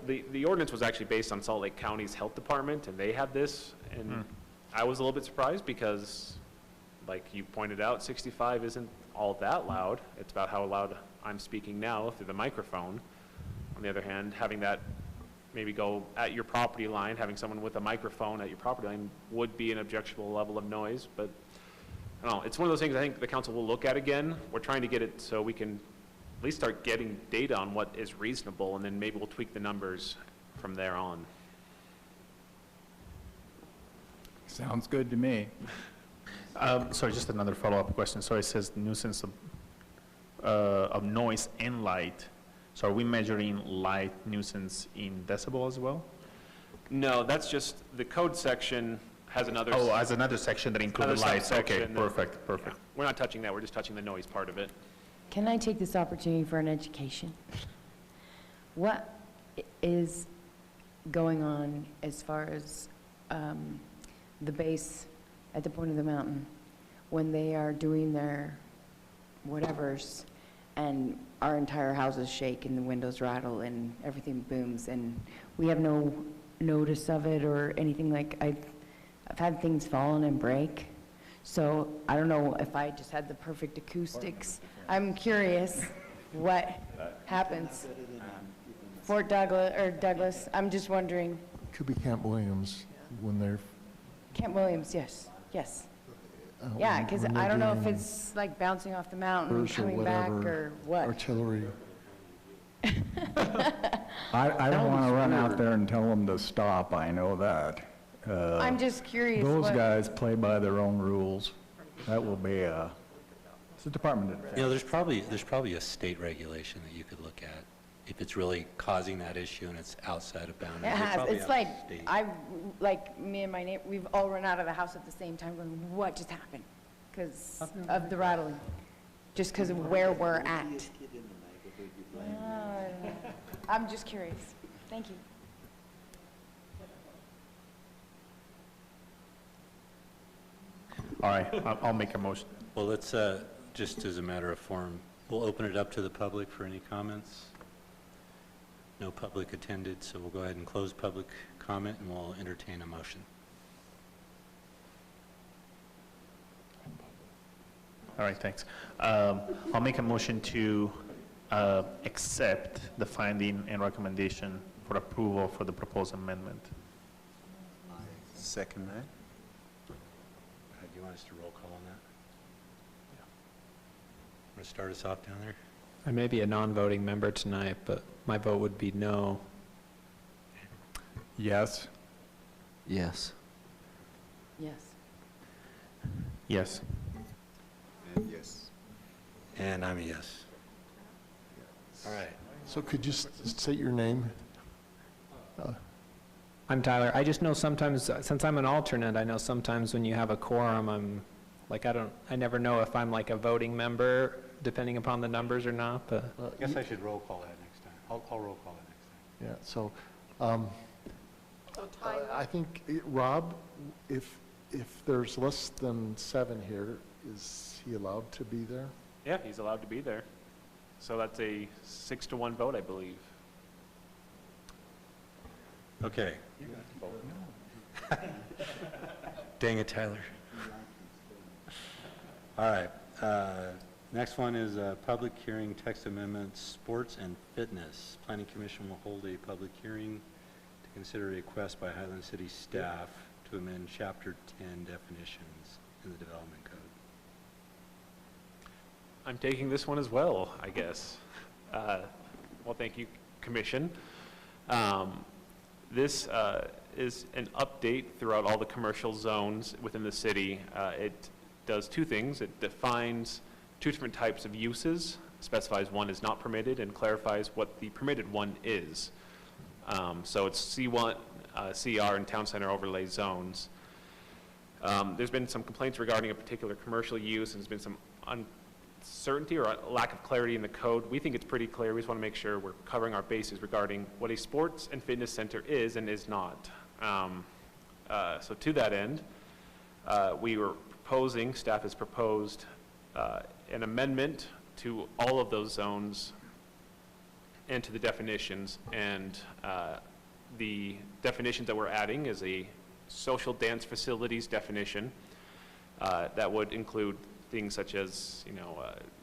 the ordinance was actually based on Salt Lake County's health department, and they had this, and I was a little bit surprised because, like you pointed out, 65 isn't all that loud. It's about how loud I'm speaking now through the microphone. On the other hand, having that maybe go at your property line, having someone with a microphone at your property line would be an objectionable level of noise, but I don't know, it's one of those things I think the council will look at again. We're trying to get it so we can at least start getting data on what is reasonable, and then maybe we'll tweak the numbers from there on. Sounds good to me. Sorry, just another follow-up question. So it says nuisance of noise and light. So are we measuring light nuisance in decibel as well? No, that's just, the code section has another. Oh, as another section that includes Another lights. Okay, subsection. perfect. Yeah, we're not touching that, we're just touching the noise part of it. Can I take this opportunity for an education? What is going on as far as the base at the point of the mountain when they are doing their whatevers and our entire houses shake and the windows rattle and everything booms and we have no notice of it or anything? Like I've had things fallen and break. So I don't know if I just had the perfect acoustics. I'm curious what happens. Fort Douglas, or Douglas, I'm just wondering. Could be Camp Williams when they're... Camp Williams, yes, yes. Yeah, when- because when I they're don't know if doing it's like bouncing off the mountain, bursts or coming back, whatever, or what. Artillery. I don't want to run out there and tell them to stop, I know that. I'm just curious Those what. guys play by their own rules. That will be it's the Department of Defense. There's probably a state regulation that you could look at if it's really causing that issue and it's outside of boundaries. It They has, probably it's have like, state. me and my neighbor, we've all run out of the house at the same time going, what just happened? Because of the rattling, just because of where we're at. I'm just curious. Thank you. All right, I'll make a motion. Well, let's, just as a matter of form, we'll open it up to the public for any comments. No public attended, so we'll go ahead and close public comment, and we'll entertain a motion. All right, thanks. I'll make a motion to accept the finding and recommendation for approval for the proposed amendment. Second that? Do you want us to roll call on that? Want to start us off down there? I may be a non-voting member tonight, but my vote would be no. Yes. Yes. Yes. Yes. And yes. And I'm a yes. All right. So could you state your name? I'm Tyler. I just know sometimes, since I'm an alternate, I know sometimes when you have a quorum, I'm, like, I never know if I'm like a voting member, depending upon the numbers or not, but. I guess I should roll call that next time. I'll roll call that next time. Yeah, so, I think, Rob, if there's less than 7 here, is he allowed to be there? Yeah, he's allowed to be there. So that's a 6-1 vote, I believe. Okay. Dang it, Tyler. All right. Next one is public hearing text amendments, sports and fitness. Planning Commission will hold a public hearing to consider a request by Highland City staff to amend Chapter 10 definitions in the Development Code. I'm taking this one as well, I guess. Well, thank you, Commission. This is an update throughout all the commercial zones within the city. It does 2 things. It defines 2 different types of uses, specifies one is not permitted, and clarifies what the permitted one is. So it's C1, CR, and town center overlay zones. There's been some complaints regarding a particular commercial use, and there's been some uncertainty or a lack of clarity in the code. We think it's pretty clear. We just want to make sure we're covering our bases regarding what a sports and fitness center is and is not. So to that end, we were proposing, staff has proposed an amendment to all of those zones and to the definitions. And the definitions that we're adding is a social dance facilities definition that would include things such as,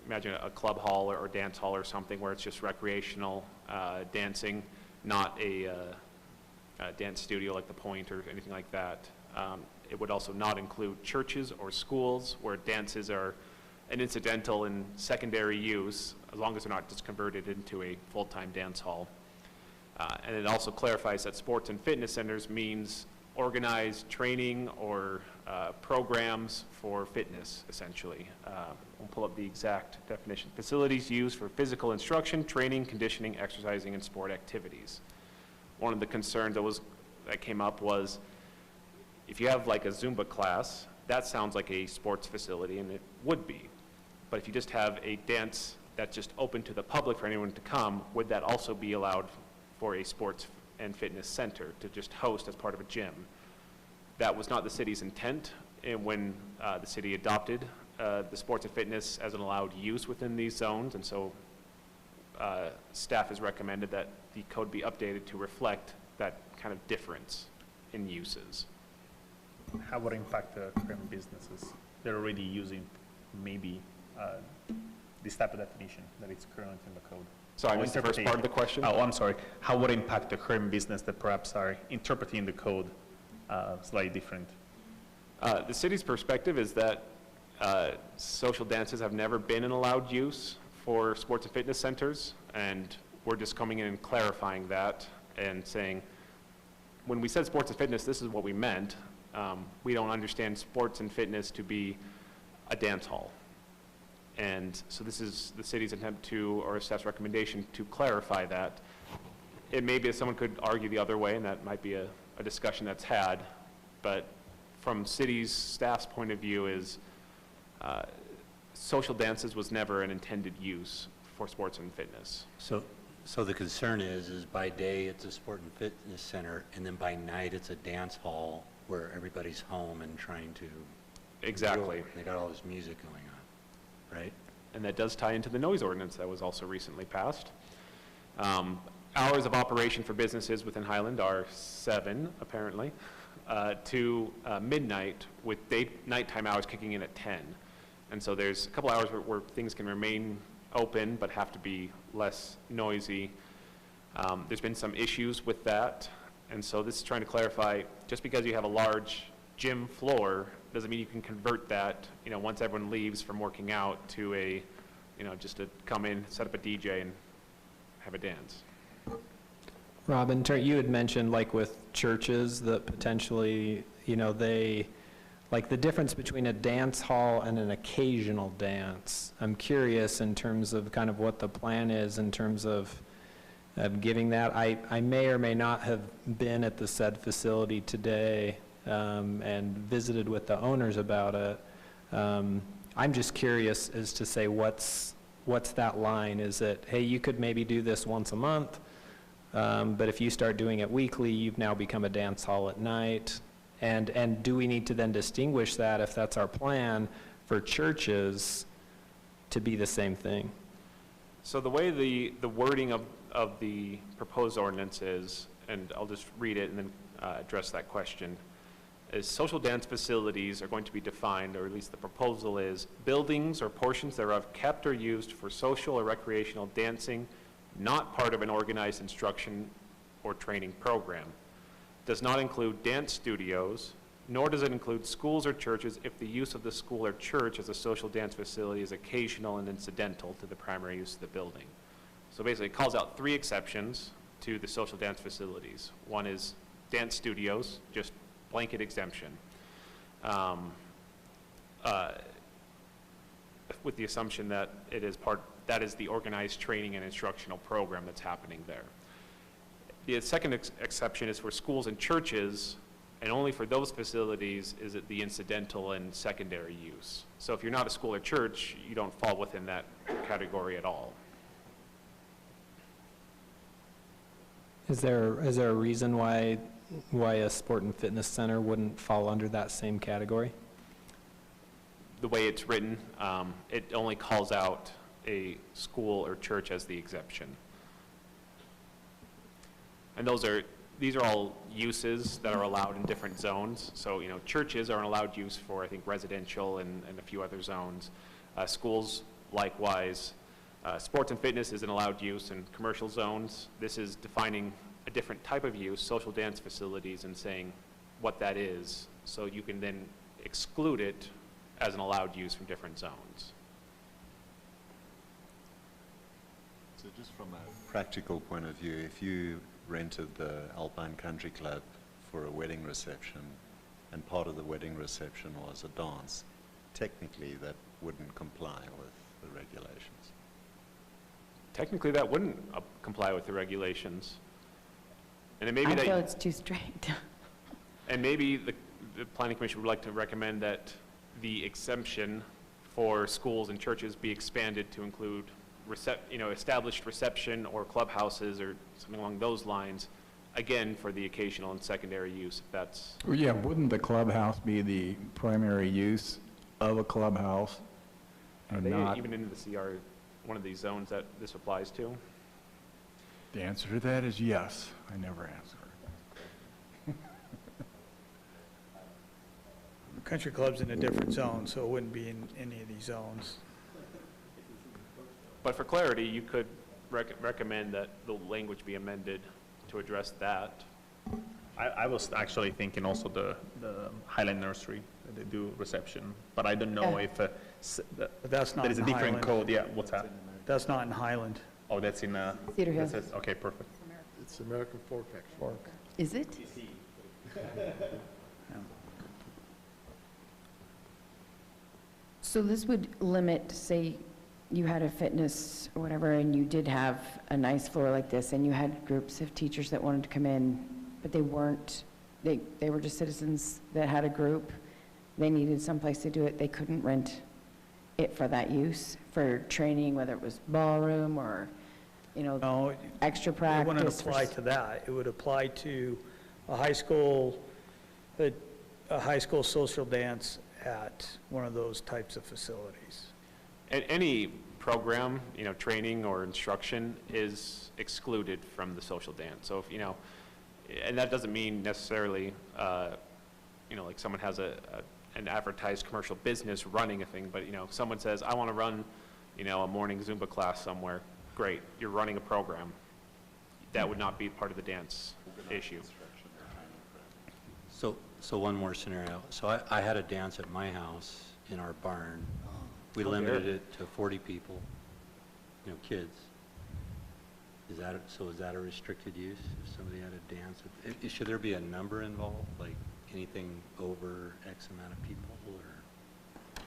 imagine a club hall or dance hall or something where it's just recreational dancing, not a dance studio like the Point or anything like that. It would also not include churches or schools where dances are an incidental and secondary use, as long as they're not just converted into a full-time dance hall. And it also clarifies that sports and fitness centers means organized training or programs for fitness, essentially. We'll pull up the exact definition. Facilities used for physical instruction, training, conditioning, exercising, and sport activities. One of the concerns that came up was, if you have like a Zumba class, that sounds like a sports facility, and it would be. But if you just have a dance that's just open to the public for anyone to come, would that also be allowed for a sports and fitness center to just host as part of a gym? That was not the city's intent, and when the city adopted the sports and fitness as an allowed use within these zones, and so staff has recommended that the code be updated to reflect that kind of difference in uses. How would it impact the current businesses? They're already using maybe this type of definition that is current in the code. Sorry, I missed the first part of the question. Oh, I'm sorry. How would it impact the current business that perhaps are interpreting the code slightly different? The city's perspective is that social dances have never been an allowed use for sports and fitness centers, and we're just coming in and clarifying that and saying, when we said sports and fitness, this is what we meant. We don't understand sports and fitness to be a dance hall. And so this is the city's attempt to, or staff's recommendation to clarify that. It may be that someone could argue the other way, and that might be a discussion that's had, but from city's staff's point of view is social dances was never an intended use for sports and fitness. So So the concern is by day it's a sport and fitness center, and then by night it's a dance hall where everybody's home and trying to. Exactly. enjoy. They got all this music going on, right? And that does tie into the noise ordinance that was also recently passed. Hours of operation for businesses within Highland are 7, apparently, to midnight, with nighttime hours kicking in at 10. And so there's a couple hours where things can remain open but have to be less noisy. There's been some issues with that, and so this is trying to clarify, just because you have a large gym floor doesn't mean you can convert that, once everyone leaves from working out, to a, just to come in, set up a DJ and have a dance. Robin, you had mentioned, like with churches, that potentially, they, like the difference between a dance hall and an occasional dance. I'm curious in terms of kind of what the plan is in terms of giving that. I may or may not have been at the said facility today and visited with the owners about it. I'm just curious as to say what's that line? Is it, hey, you could maybe do this once a month, but if you start doing it weekly, you've now become a dance hall at night. And do we need to then distinguish that, if that's our plan, for churches to be the same thing? So the way the wording of the proposed ordinance is, and I'll just read it and then address that question, is social dance facilities are going to be defined, or at least the proposal is, buildings or portions thereof kept or used for social or recreational dancing, not part of an organized instruction or training program. Does not include dance studios, nor does it include schools or churches if the use of the school or church as a social dance facility is occasional and incidental to the primary use of the building. So basically it calls out 3 exceptions to the social dance facilities. One is dance studios, just blanket exemption, with the assumption that that is the organized training and instructional program that's happening there. The second exception is for schools and churches, and only for those facilities is it the incidental and secondary use. So if you're not a school or church, you don't fall within that category at all. Is there a reason why a sport and fitness center wouldn't fall under that same category? The way it's written, it only calls out a school or church as the exemption. And these are all uses that are allowed in different zones. So, churches are an allowed use for, I think, residential and a few other zones. Schools, likewise. Sports and fitness is an allowed use in commercial zones. This is defining a different type of use, social dance facilities, and saying what that is, so you can then exclude it as an allowed use from different zones. So just from a practical point of view, if you rented the Alpine Country Club for a wedding reception, and part of the wedding reception was a dance, technically that wouldn't comply with the regulations. Technically, that wouldn't comply with the regulations. And it may be I that, feel it's too strict. and maybe the Planning Commission would like to recommend that the exemption for schools and churches be expanded to include established reception or clubhouses or something along those lines, again, for the occasional and secondary use, if that's... Well, yeah, wouldn't the clubhouse be the primary use of a clubhouse? Are And they not, even into the CR, one of these zones that this applies to? the answer to that is yes. I never answer. Country club's in a different zone, so it wouldn't be in any of these zones. But for clarity, you could recommend that the language be amended to address that. I was actually thinking also the Highland Nursery, that they do reception, but I don't know Yeah. if But that's not there is a in different Highland. code. Yeah, what's that? That's not in Highland. Oh, that's in Cedar Hill. okay, perfect. It's American Fork, actually. Is it? So this would limit, say, you had a fitness or whatever, and you did have a nice floor like this, and you had groups of teachers that wanted to come in, but they weren't, they were just citizens that had a group. They needed someplace to do it. They couldn't rent it for that use, for training, whether it was ballroom or No, extra it practice? wouldn't for apply to that. It would apply to a high school social dance at one of those types of facilities. Any program, training or instruction is excluded from the social dance. So if, and that doesn't mean necessarily, like someone has an advertised commercial business running a thing, but, if someone says, I want to run, a morning Zumba class somewhere, great, you're running a program. That would not be part of the dance issue. So one more scenario. So I had a dance at my house in our barn. We limited it to 40 people, kids. Is that a restricted use if somebody had a dance? Should there be a number involved, like anything over X amount of people, or?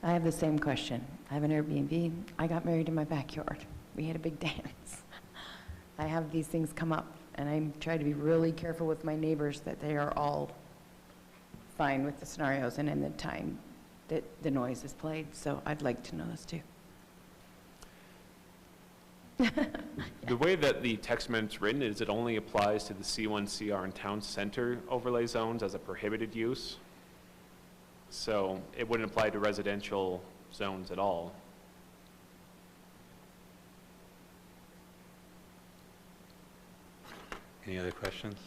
I have the same question. I have an Airbnb. I got married in my backyard. We had a big dance. I have these things come up, and I try to be really careful with my neighbors that they are all fine with the scenarios and in the time that the noise is played. So I'd like to know this too. The way that the text amendment's written is it only applies to the C1, CR, and town center overlay zones as a prohibited use. So it wouldn't apply to residential zones at all. Any other questions?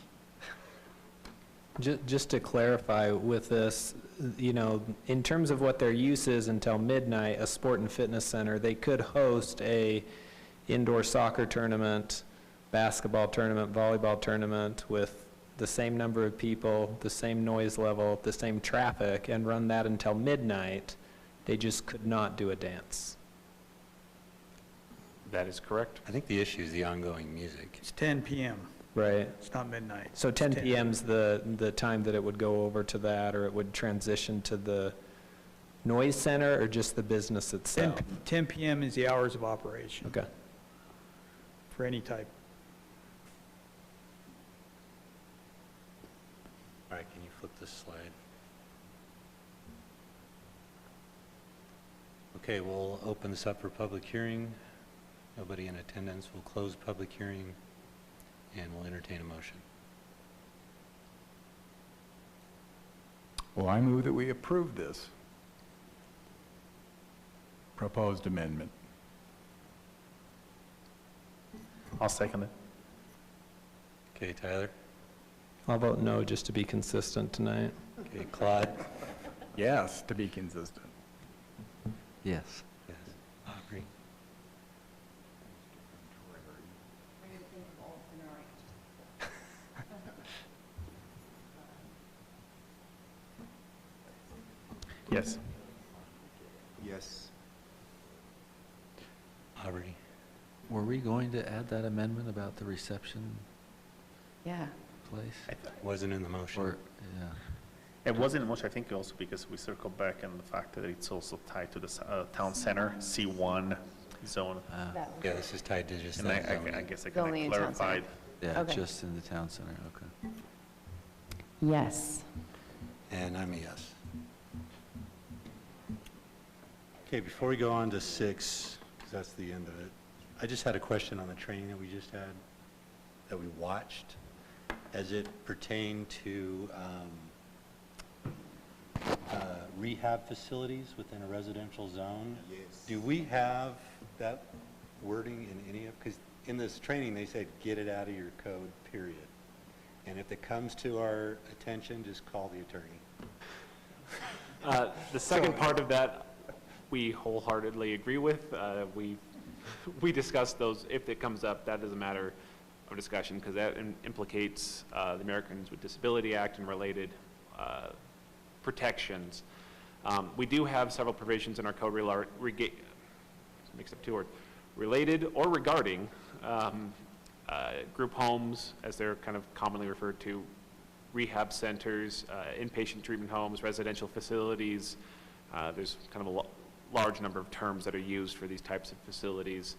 Just to clarify with this, in terms of what their use is until midnight, a sport and fitness center, they could host a indoor soccer tournament, basketball tournament, volleyball tournament with the same number of people, the same noise level, the same traffic, and run that until midnight. They just could not do a dance. That is correct. I think the issue is the ongoing music. It's 10 p.m. Right. It's not midnight. So 10 p.m.'s the time that it would go over to that, or it would transition to the noise center, or just the business itself? 10 p.m. is the hours of operation Okay. for any type. All right, can you flip this slide? Okay, we'll open this up for public hearing. Nobody in attendance. We'll close public hearing, and we'll entertain a motion. Well, I move that we approve this proposed amendment. I'll second it. Okay, Tyler? I'll vote no, just to be consistent tonight. Okay, Claude? Yes, to be consistent. Yes. Yes. Aubrey? Yes. Yes. Aubrey? Were we going to add that amendment about the reception Yeah. place? Wasn't in the motion. Or, yeah. It wasn't much, I think, also because we circled back on the fact that it's also tied to the town center, C1 zone. Yeah, this is tied to just And that I zoning. guess I It's only kind in of town center. clarified. Yeah, Okay. just in the town center, okay. Yes. And I'm a yes. Okay, before we go on to 6, because that's the end of it, I just had a question on the training that we just had, that we watched, as it pertained to rehab facilities within a residential zone. Yes. Do we have that wording in any of, because in this training, they said, get it out of your code, period. And if it comes to our attention, just call the attorney. The second part of that, we wholeheartedly agree with. We discussed those, if it comes up, that is a matter of discussion, because that implicates the Americans with Disability Act and related protections. We do have several provisions in our code mixed up two words, related or regarding group homes, as they're kind of commonly referred to, rehab centers, inpatient treatment homes, residential facilities. There's kind of a large number of terms that are used for these types of facilities.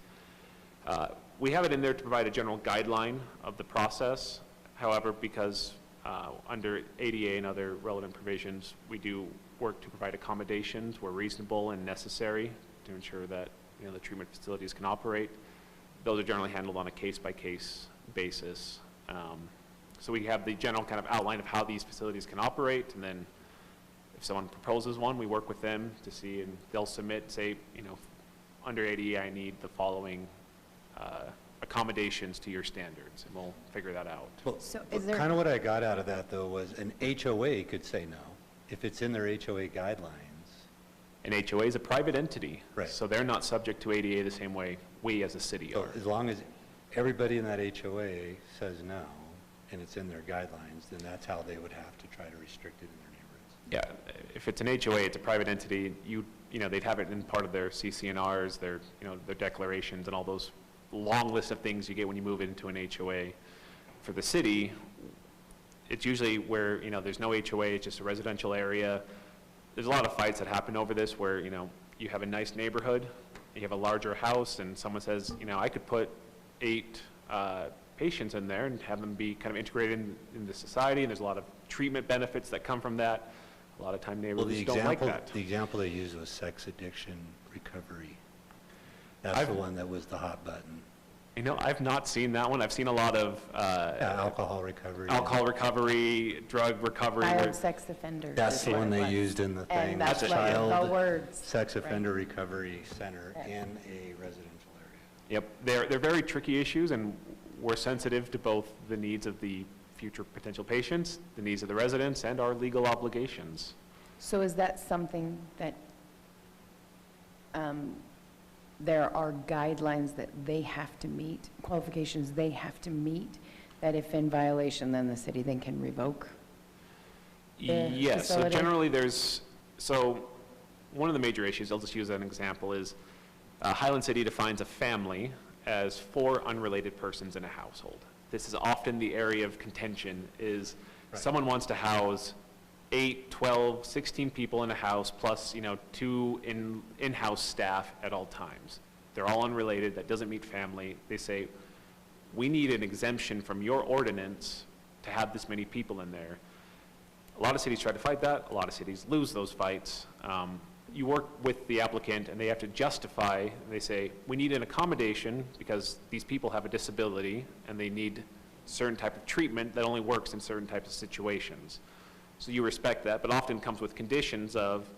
We have it in there to provide a general guideline of the process. However, because under ADA and other relevant provisions, we do work to provide accommodations where reasonable and necessary to ensure that the treatment facilities can operate. those are generally handled on a case-by-case basis. So we have the general kind of outline of how these facilities can operate, and then if someone proposes one, we work with them to see, and they'll submit, say, you know, under ADA, I need the following accommodations to your standards, and we'll figure that out. Well, So is there- kind of what I got out of that, though, was an HOA could say no, if it's in their HOA guidelines. An HOA is a private entity. Right. So they're not subject to ADA the same way we as a city So are. as long as everybody in that HOA says no, and it's in their guidelines, then that's how they would have to try to restrict it in their neighborhoods. Yeah, if it's an HOA, it's a private entity, you know, they'd have it in part of their CCNRs, their, you know, their declarations and all those long list of things you get when you move into an HOA. For the city, it's usually where, you know, there's no HOA, it's just a residential area. There's a lot of fights that happen over this where, you know, you have a nice neighborhood, you have a larger house, and someone says, you know, I could put 8 patients in there and have them be kind of integrated into society, and there's a lot of treatment benefits that come from that. A lot of time Well, neighborhoods don't like that. the example they used was sex addiction recovery. That's the one that was the hot button. You know, I've not seen that one. I've seen a lot of Alcohol recovery. alcohol recovery, drug recovery. where- Child sex offenders. That's is the what one it they was. used in the thing. And that's That's like Child the words. Sex right. Offender Recovery Center Yeah. in a residential area. Yep, they're very tricky issues, and we're sensitive to both the needs of the future potential patients, the needs of the residents, and our legal obligations. So is that something that there are guidelines that they have to meet, qualifications they have to meet, that if in violation, then the city then can revoke? their Yes, so facility? generally so one of the major issues, I'll just use an example, is Highland City defines a family as 4 unrelated persons in a household. This is often the area of contention, is Right. someone wants to house 8, 12, 16 people in a house, plus, you know, 2 in-house staff at all times. They're all unrelated, that doesn't meet family. They say, we need an exemption from your ordinance to have this many people in there. A lot of cities try to fight that, a lot of cities lose those fights. You work with the applicant and they have to justify, they say, we need an accommodation because these people have a disability and they need certain type of treatment that only works in certain types of situations. So you respect that, but often comes with conditions of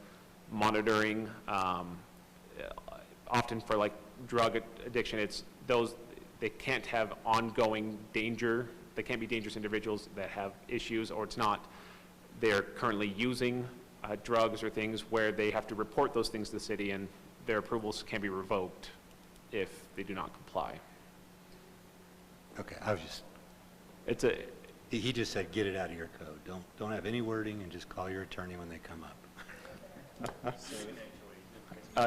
monitoring, often for like drug addiction, it's those, they can't have ongoing danger, they can't be dangerous individuals that have issues, or it's not, they're currently using drugs or things where they have to report those things to the city, and their approvals can be revoked if they do not comply. Okay, I was just, It's a, he just said, get it out of your code. Don't have any wording and just call your attorney when they come up.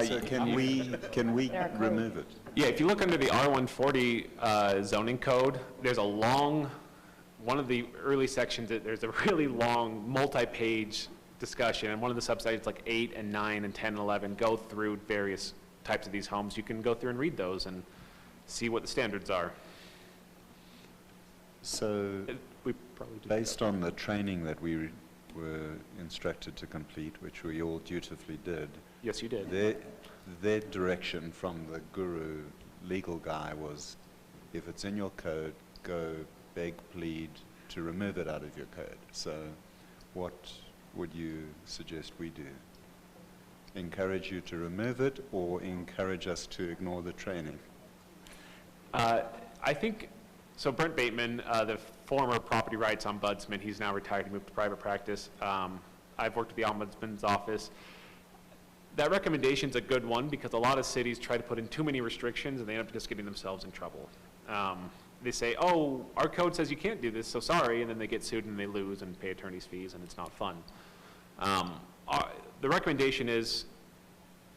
So can we Our code. remove it? yeah, if you look under the R140 zoning code, there's a long, one of the early sections, there's a really long, multi-page discussion, and one of the subsections, like 8 and 9 and 10 and 11, go through various types of these homes. You can go through and read those and see what the standards are. So, We probably do. based on the training that we were instructed to complete, which we all dutifully did, Yes, you did. their direction from the guru legal guy was, if it's in your code, go beg, plead to remove it out of your code. So what would you suggest we do? Encourage you to remove it, or encourage us to ignore the training? I think, so Brent Bateman, the former property rights ombudsman, he's now retired, he moved to private practice. I've worked at the ombudsman's office. That recommendation's a good one because a lot of cities try to put in too many restrictions and they end up just getting themselves in trouble. They say, oh, our code says you can't do this, so sorry, and then they get sued and they lose and pay attorney's fees, and it's not fun. The recommendation is,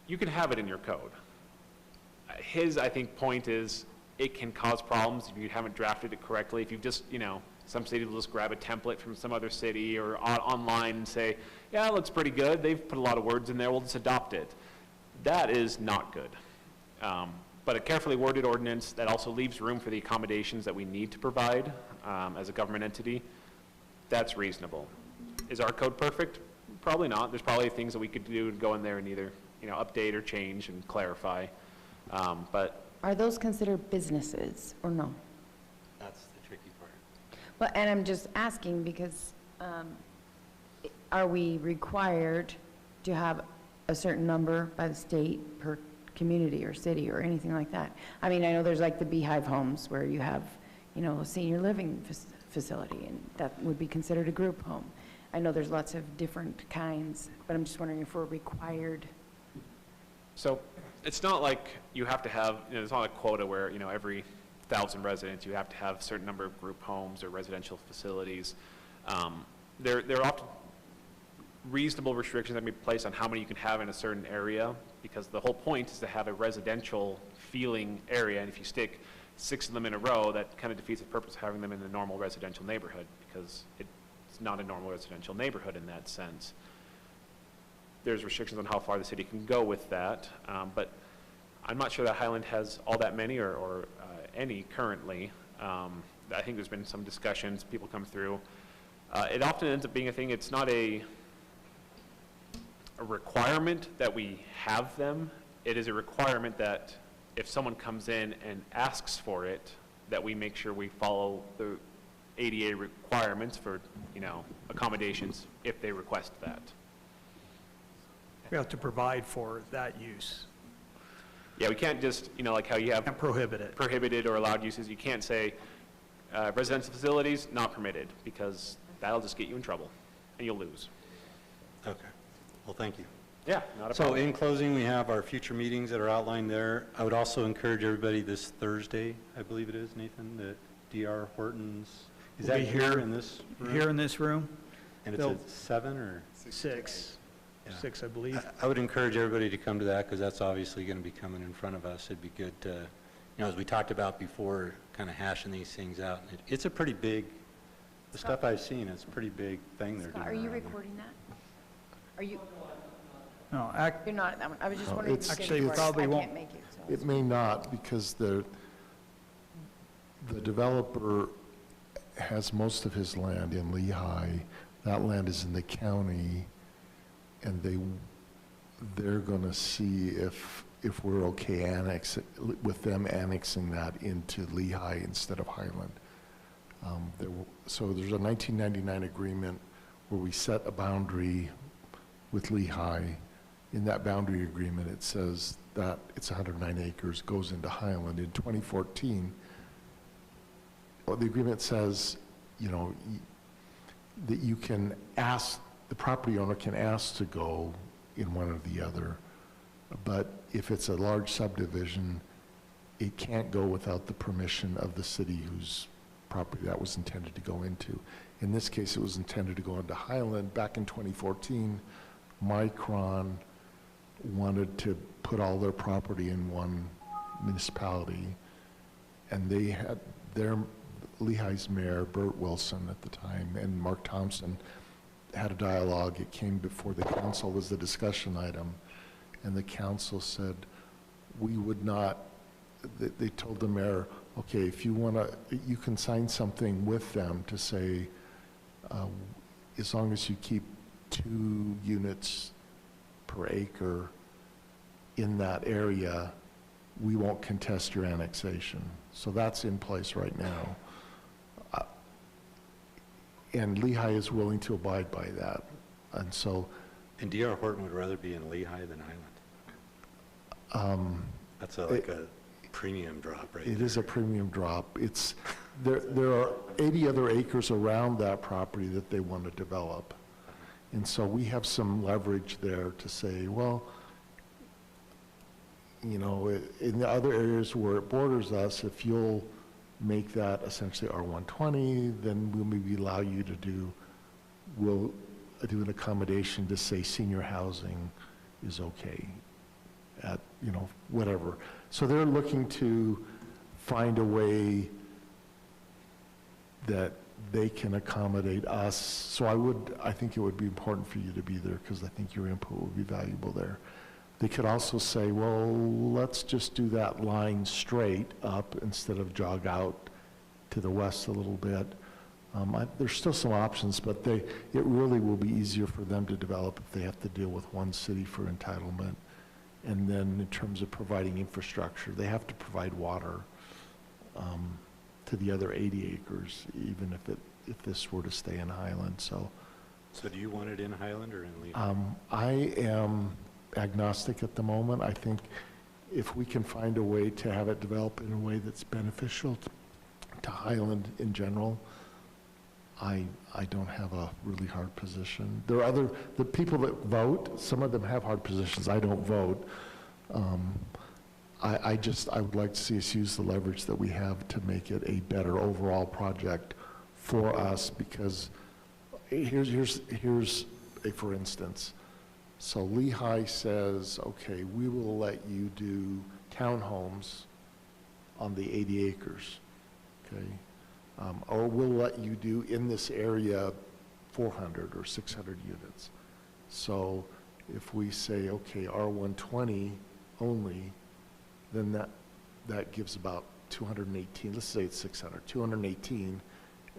you can have it in your code. His, I think, point is, it can cause problems if you haven't drafted it correctly. If you've just, you know, some city will just grab a template from some other city or online and say, yeah, it looks pretty good, they've put a lot of words in there, we'll just adopt it. That is not good. But a carefully worded ordinance that also leaves room for the accommodations that we need to provide as a government entity, that's reasonable. Is our code perfect? Probably not. There's probably things that we could do to go in there and either, you know, update or change and clarify. But are those considered businesses or no? That's the tricky part. Well, and I'm just asking because are we required to have a certain number by the state per community or city or anything like that? I mean, I know there's like the beehive homes where you have, you know, a senior living facility, and that would be considered a group home. I know there's lots of different kinds, but I'm just wondering if we're required. So it's not like you have to have, you know, there's not a quota where, you know, every 1,000 residents, you have to have a certain number of group homes or residential facilities. There are often reasonable restrictions that may be placed on how many you can have in a certain area, because the whole point is to have a residential feeling area, and if you stick 6 of them in a row, that kind of defeats the purpose of having them in a normal residential neighborhood, because it's not a normal residential neighborhood in that sense. There's restrictions on how far the city can go with that, but I'm not sure that Highland has all that many or any currently. I think there's been some discussions, people come through. It often ends up being a thing, it's not a requirement that we have them. It is a requirement that if someone comes in and asks for it, that we make sure we follow the ADA requirements for, you know, accommodations if they request that. We have to provide for that use. Yeah, we can't just, you know, like how you have Can't prohibit it. prohibited or allowed uses, you can't say residential facilities not permitted, because that'll just get you in trouble and you'll lose. Okay. Well, thank you. Yeah, not a So problem. in closing, we have our future meetings that are outlined there. I would also encourage everybody this Thursday, I believe it is, Nathan, the DR Hortons. Is We'll that be here in this room? Here in this room, And it's they'll- at 7 or? 6, Yeah. 6, I believe. I would encourage everybody to come to that, because that's obviously going to be coming in front of us. It'd be good to, you know, as we talked about before, kind of hashing these things out. It's a pretty big, the stuff I've seen, it's a pretty big thing they're doing Scott, are you around there. recording that? Are you, No, you're not at that one? I was just No, wondering if it's- you could Actually, we record it. probably I won't. can't make it, so. It may not, because the developer has most of his land in Lehigh. That land is in the county, and they're going to see if we're okay with them annexing that into Lehigh instead of Highland. So there's a 1999 agreement where we set a boundary with Lehigh. In that boundary agreement, it says that it's 109 acres, goes into Highland. In 2014, well, the agreement says, you know, that you can ask, the property owner can ask to go in one or the other, but if it's a large subdivision, it can't go without the permission of the city whose property that was intended to go into. In this case, it was intended to go into Highland. Back in 2014, Micron wanted to put all their property in one municipality, and they had Lehigh's mayor, Bert Wilson at the time, and Mark Thompson had a dialogue. It came before the council as a discussion item, and the council said, we would not, they told the mayor, okay, if you want to, you can sign something with them to say, as long as you keep 2 units per acre in that area, we won't contest your annexation. So that's in place right now. And Lehigh is willing to abide by that. And so, And DR Horton would rather be in Lehigh than Highland. That's like a premium drop right there. it is a premium drop. It's, there are 80 other acres around that property that they want to develop. And so we have some leverage there to say, well, you know, in the other areas where it borders us, if you'll make that essentially R120, then we'll maybe allow you to we'll do an accommodation to say senior housing is okay at, you know, whatever. So they're looking to find a way that they can accommodate us. So I think it would be important for you to be there, because I think your input would be valuable there. They could also say, well, let's just do that line straight up instead of jog out to the west a little bit. There's still some options, but it really will be easier for them to develop if they have to deal with one city for entitlement And then in terms of providing infrastructure, they have to provide water to the other 80 acres, even if this were to stay in Highland, so. So do you want it in Highland or in Lehigh? I am agnostic at the moment. I think if we can find a way to have it develop in a way that's beneficial to Highland in general, I don't have a really hard position. There are the people that vote, some of them have hard positions. I don't vote. I would like to see us use the leverage that we have to make it a better overall project for us, because here's a for instance. So Lehigh says, okay, we will let you do townhomes on the 80 acres, okay? Or we'll let you do in this area 400 or 600 units. So if we say, okay, R120 only, then that gives about 218, let's say it's 600, 218,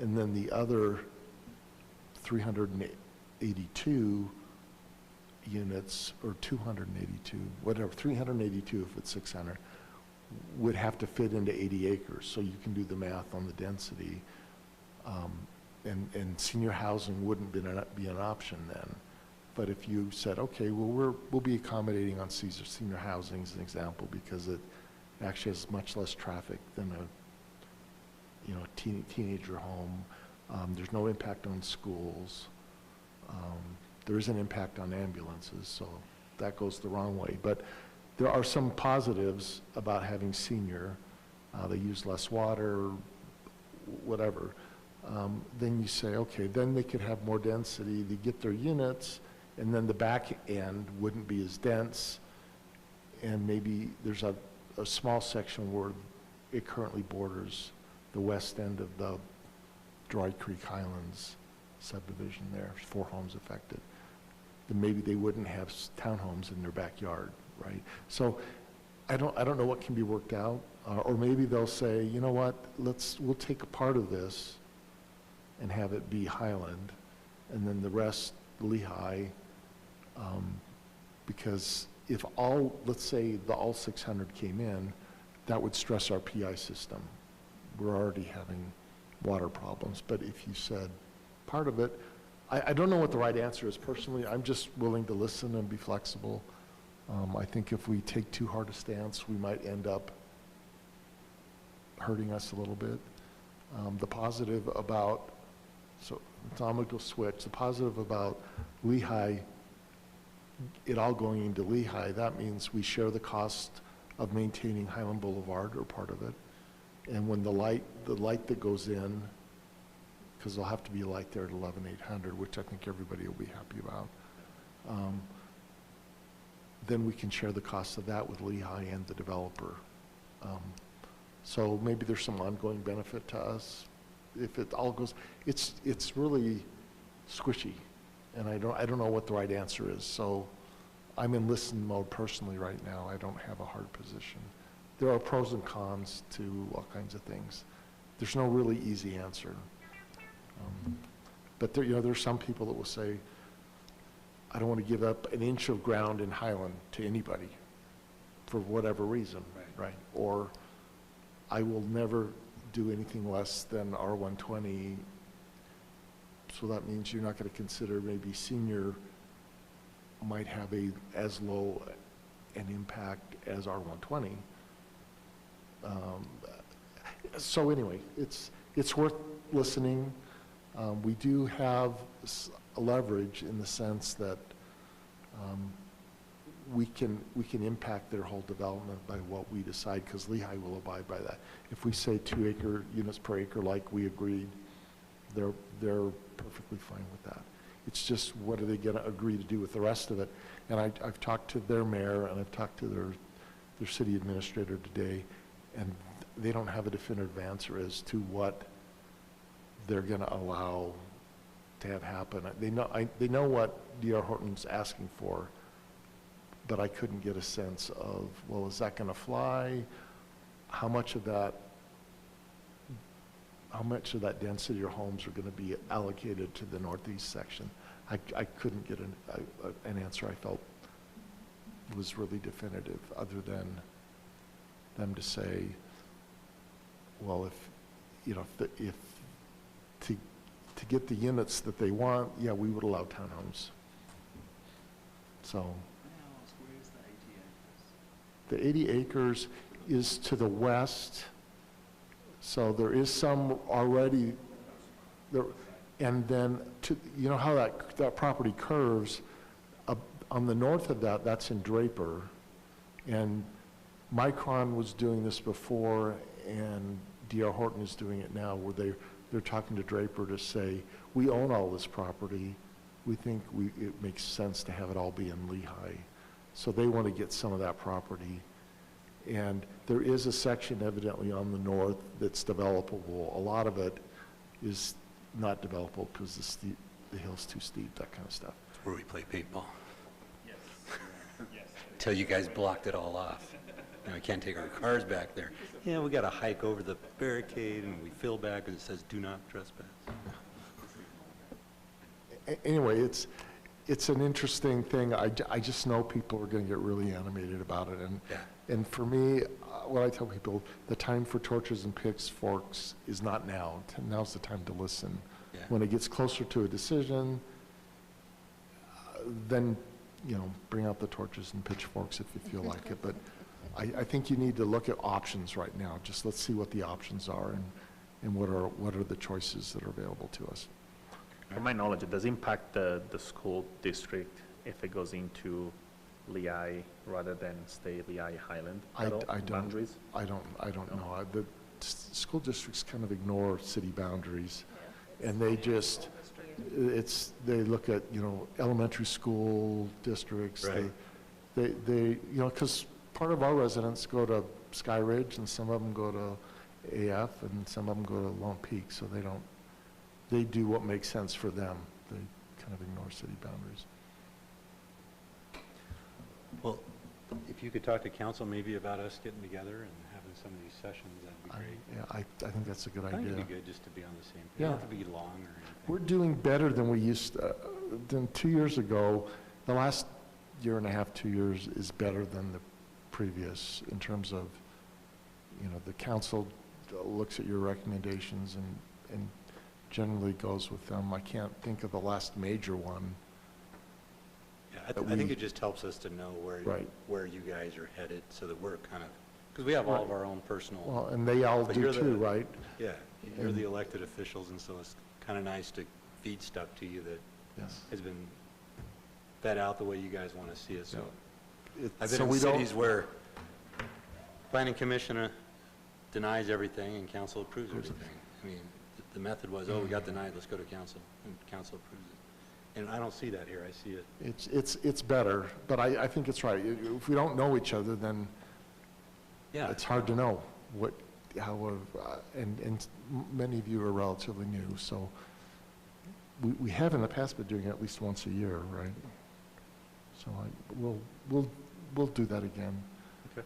and then the other 382 units, or 282, whatever, 382 if it's 600, would have to fit into 80 acres. So you can do the math on the density. And senior housing wouldn't be an option then. But if you said, okay, well, we'll be accommodating on senior housing as an example, because it actually has much less traffic than a teenager home. There's no impact on schools. There is an impact on ambulances, so that goes the wrong way. But there are some positives about having senior. They use less water, whatever. Then you say, okay, then they could have more density. They get their units, and then the back end wouldn't be as dense. And maybe there's a small section where it currently borders the west end of the Dry Creek Highlands subdivision there. There's 4 homes affected. Then maybe they wouldn't have townhomes in their backyard, right? So I don't know what can be worked out. Or maybe they'll say, you know what, we'll take a part of this and have it be Highland, and then the rest Lehigh, because if let's say all 600 came in, that would stress our PI system. We're already having water problems. But if you said part of it, I don't know what the right answer is personally. I'm just willing to listen and be flexible. I think if we take too hard a stance, we might end up hurting us a little bit. The positive about, so Tom will switch, the positive about Lehigh, it all going into Lehigh, that means we share the cost of maintaining Highland Boulevard, or part of it. And when the light that goes in, because there'll have to be a light there at 11,800, which I think everybody will be happy about, then we can share the cost of that with Lehigh and the developer. So maybe there's some ongoing benefit to us. If it all goes, it's really squishy, and I don't know what the right answer is. So I'm in listen mode personally right now. I don't have a hard position. There are pros and cons to all kinds of things. There's no really easy answer. But there's some people that will say, I don't want to give up an inch of ground in Highland to anybody for whatever reason, right? Or I will never do anything less than R120, so that means you're not going to consider maybe senior might have as low an impact as R120. So anyway, it's worth listening. We do have a leverage in the sense that we can impact their whole development by what we decide, because Lehigh will abide by that. If we say 2 units per acre like we agreed, they're perfectly fine with that. It's just, what are they going to agree to do with the rest of it? And I've talked to their mayor, and I've talked to their city administrator today, and they don't have a definitive answer as to what they're going to allow to have happen. They know what D.R. Horton's asking for, but I couldn't get a sense of, well, is that going to fly? How much of that density or homes are going to be allocated to the northeast section? I couldn't get an answer I felt was really definitive, other than them to say, well, if, you know, if to get the units that they want, yeah, we would allow townhomes. So. The 80 acres is to the west, so there is some already there, and then to, you know how that property curves, on the north of that, that's in Draper, and Micron was doing this before, and D.R. Horton is doing it now, where they're talking to Draper to say, we own all this property, we think it makes sense to have it all be in Lehigh. So they want to get some of that property. And there is a section evidently on the north that's developable. A lot of it is not developable because the hill's too steep, that kind of stuff. That's where we play paintball. Yes. Yes. Until you guys blocked it all off. And we can't take our cars back there. Yeah, we got to hike over the barricade and we fill back and it says, do not trespass. Anyway, it's an interesting thing. I just know people are going to get really animated about it. And for me, what I tell people, the time for torches and pitchforks is not now. Now's the time to listen. Yeah. When it gets closer to a decision, then, you know, bring out the torches and pitchforks if you feel like it. But I think you need to look at options right now. Just let's see what the options are and what are the choices that are available to us. From my knowledge, it does impact the school district if it goes into Lehigh rather than stay Lehigh Highland at all, boundaries? I don't know. The school districts kind of ignore city boundaries, and they just, they look at, you know, elementary school districts. Right. They you know, because part of our residents go to Sky Ridge, and some of them go to AF, and some of them go to Lone Peak, so they do what makes sense for them. They kind of ignore city boundaries. Well, if you could talk to council maybe about us getting together and having some of these sessions, that'd be great. I think that's a good I think idea. it'd be good just to be on the same page. Yeah. It doesn't have to be long or anything. We're doing better than we used to, than 2 years ago. The last year and a half, 2 years is better than the previous in terms of, you know, the council looks at your recommendations and generally goes with them. I can't think of the last major one. Yeah, I think it just helps us to know where you guys are headed so that we're kind of, because we have all of our own personal. Well, and they all but do you're too, right? Yeah, you're the elected officials, and so it's kind of nice to feed stuff to you that Yes. has been fed out the way you guys want to see it. So I've So been in we don't- cities where planning commission denies everything and council approves everything. I mean, the method was, oh, we got denied, let's go to council, and council approves it. And I don't see that here, I see it. It's better, but I think it's right. If we don't know each other, then Yeah. it's hard to know and many of you are relatively new, so we have in the past been doing it at least once a year, right? So we'll do that again. Okay.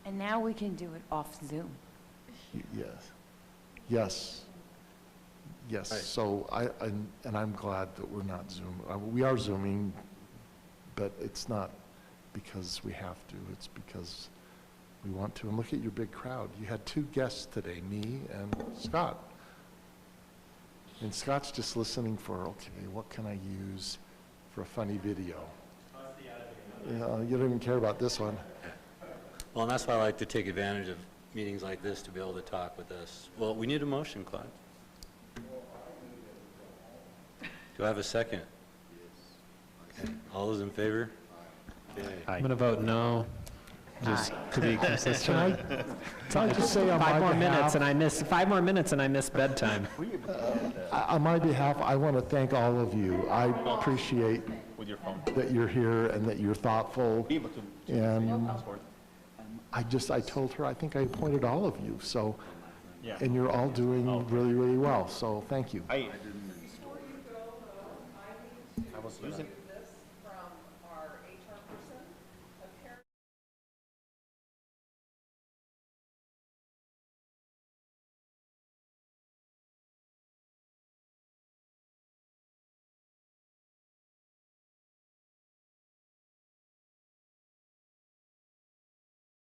And now we can do it off Zoom. Yes. Right. So I'm glad that we're not Zoom. We are Zooming, but it's not because we have to. It's because we want to. And look at your big crowd. You had 2 guests today, me and Scott. And Scott's just listening for, okay, what can I use for a funny video? You don't even care about this one. Well, and that's why I like to take advantage of meetings like this to be able to talk with us. Well, we need a motion, Claude. Do I have a second? Okay. All those in favor? Okay. I'm going to vote no, just to be consistent. Can I just say on my behalf? 5 more minutes and I miss bedtime. On my behalf, I want to thank all of you. I appreciate With your phone. that you're here and that you're thoughtful. And I told her, I think I appointed all of you, so, Yeah. and you're all doing really, really well, so thank you. I was using,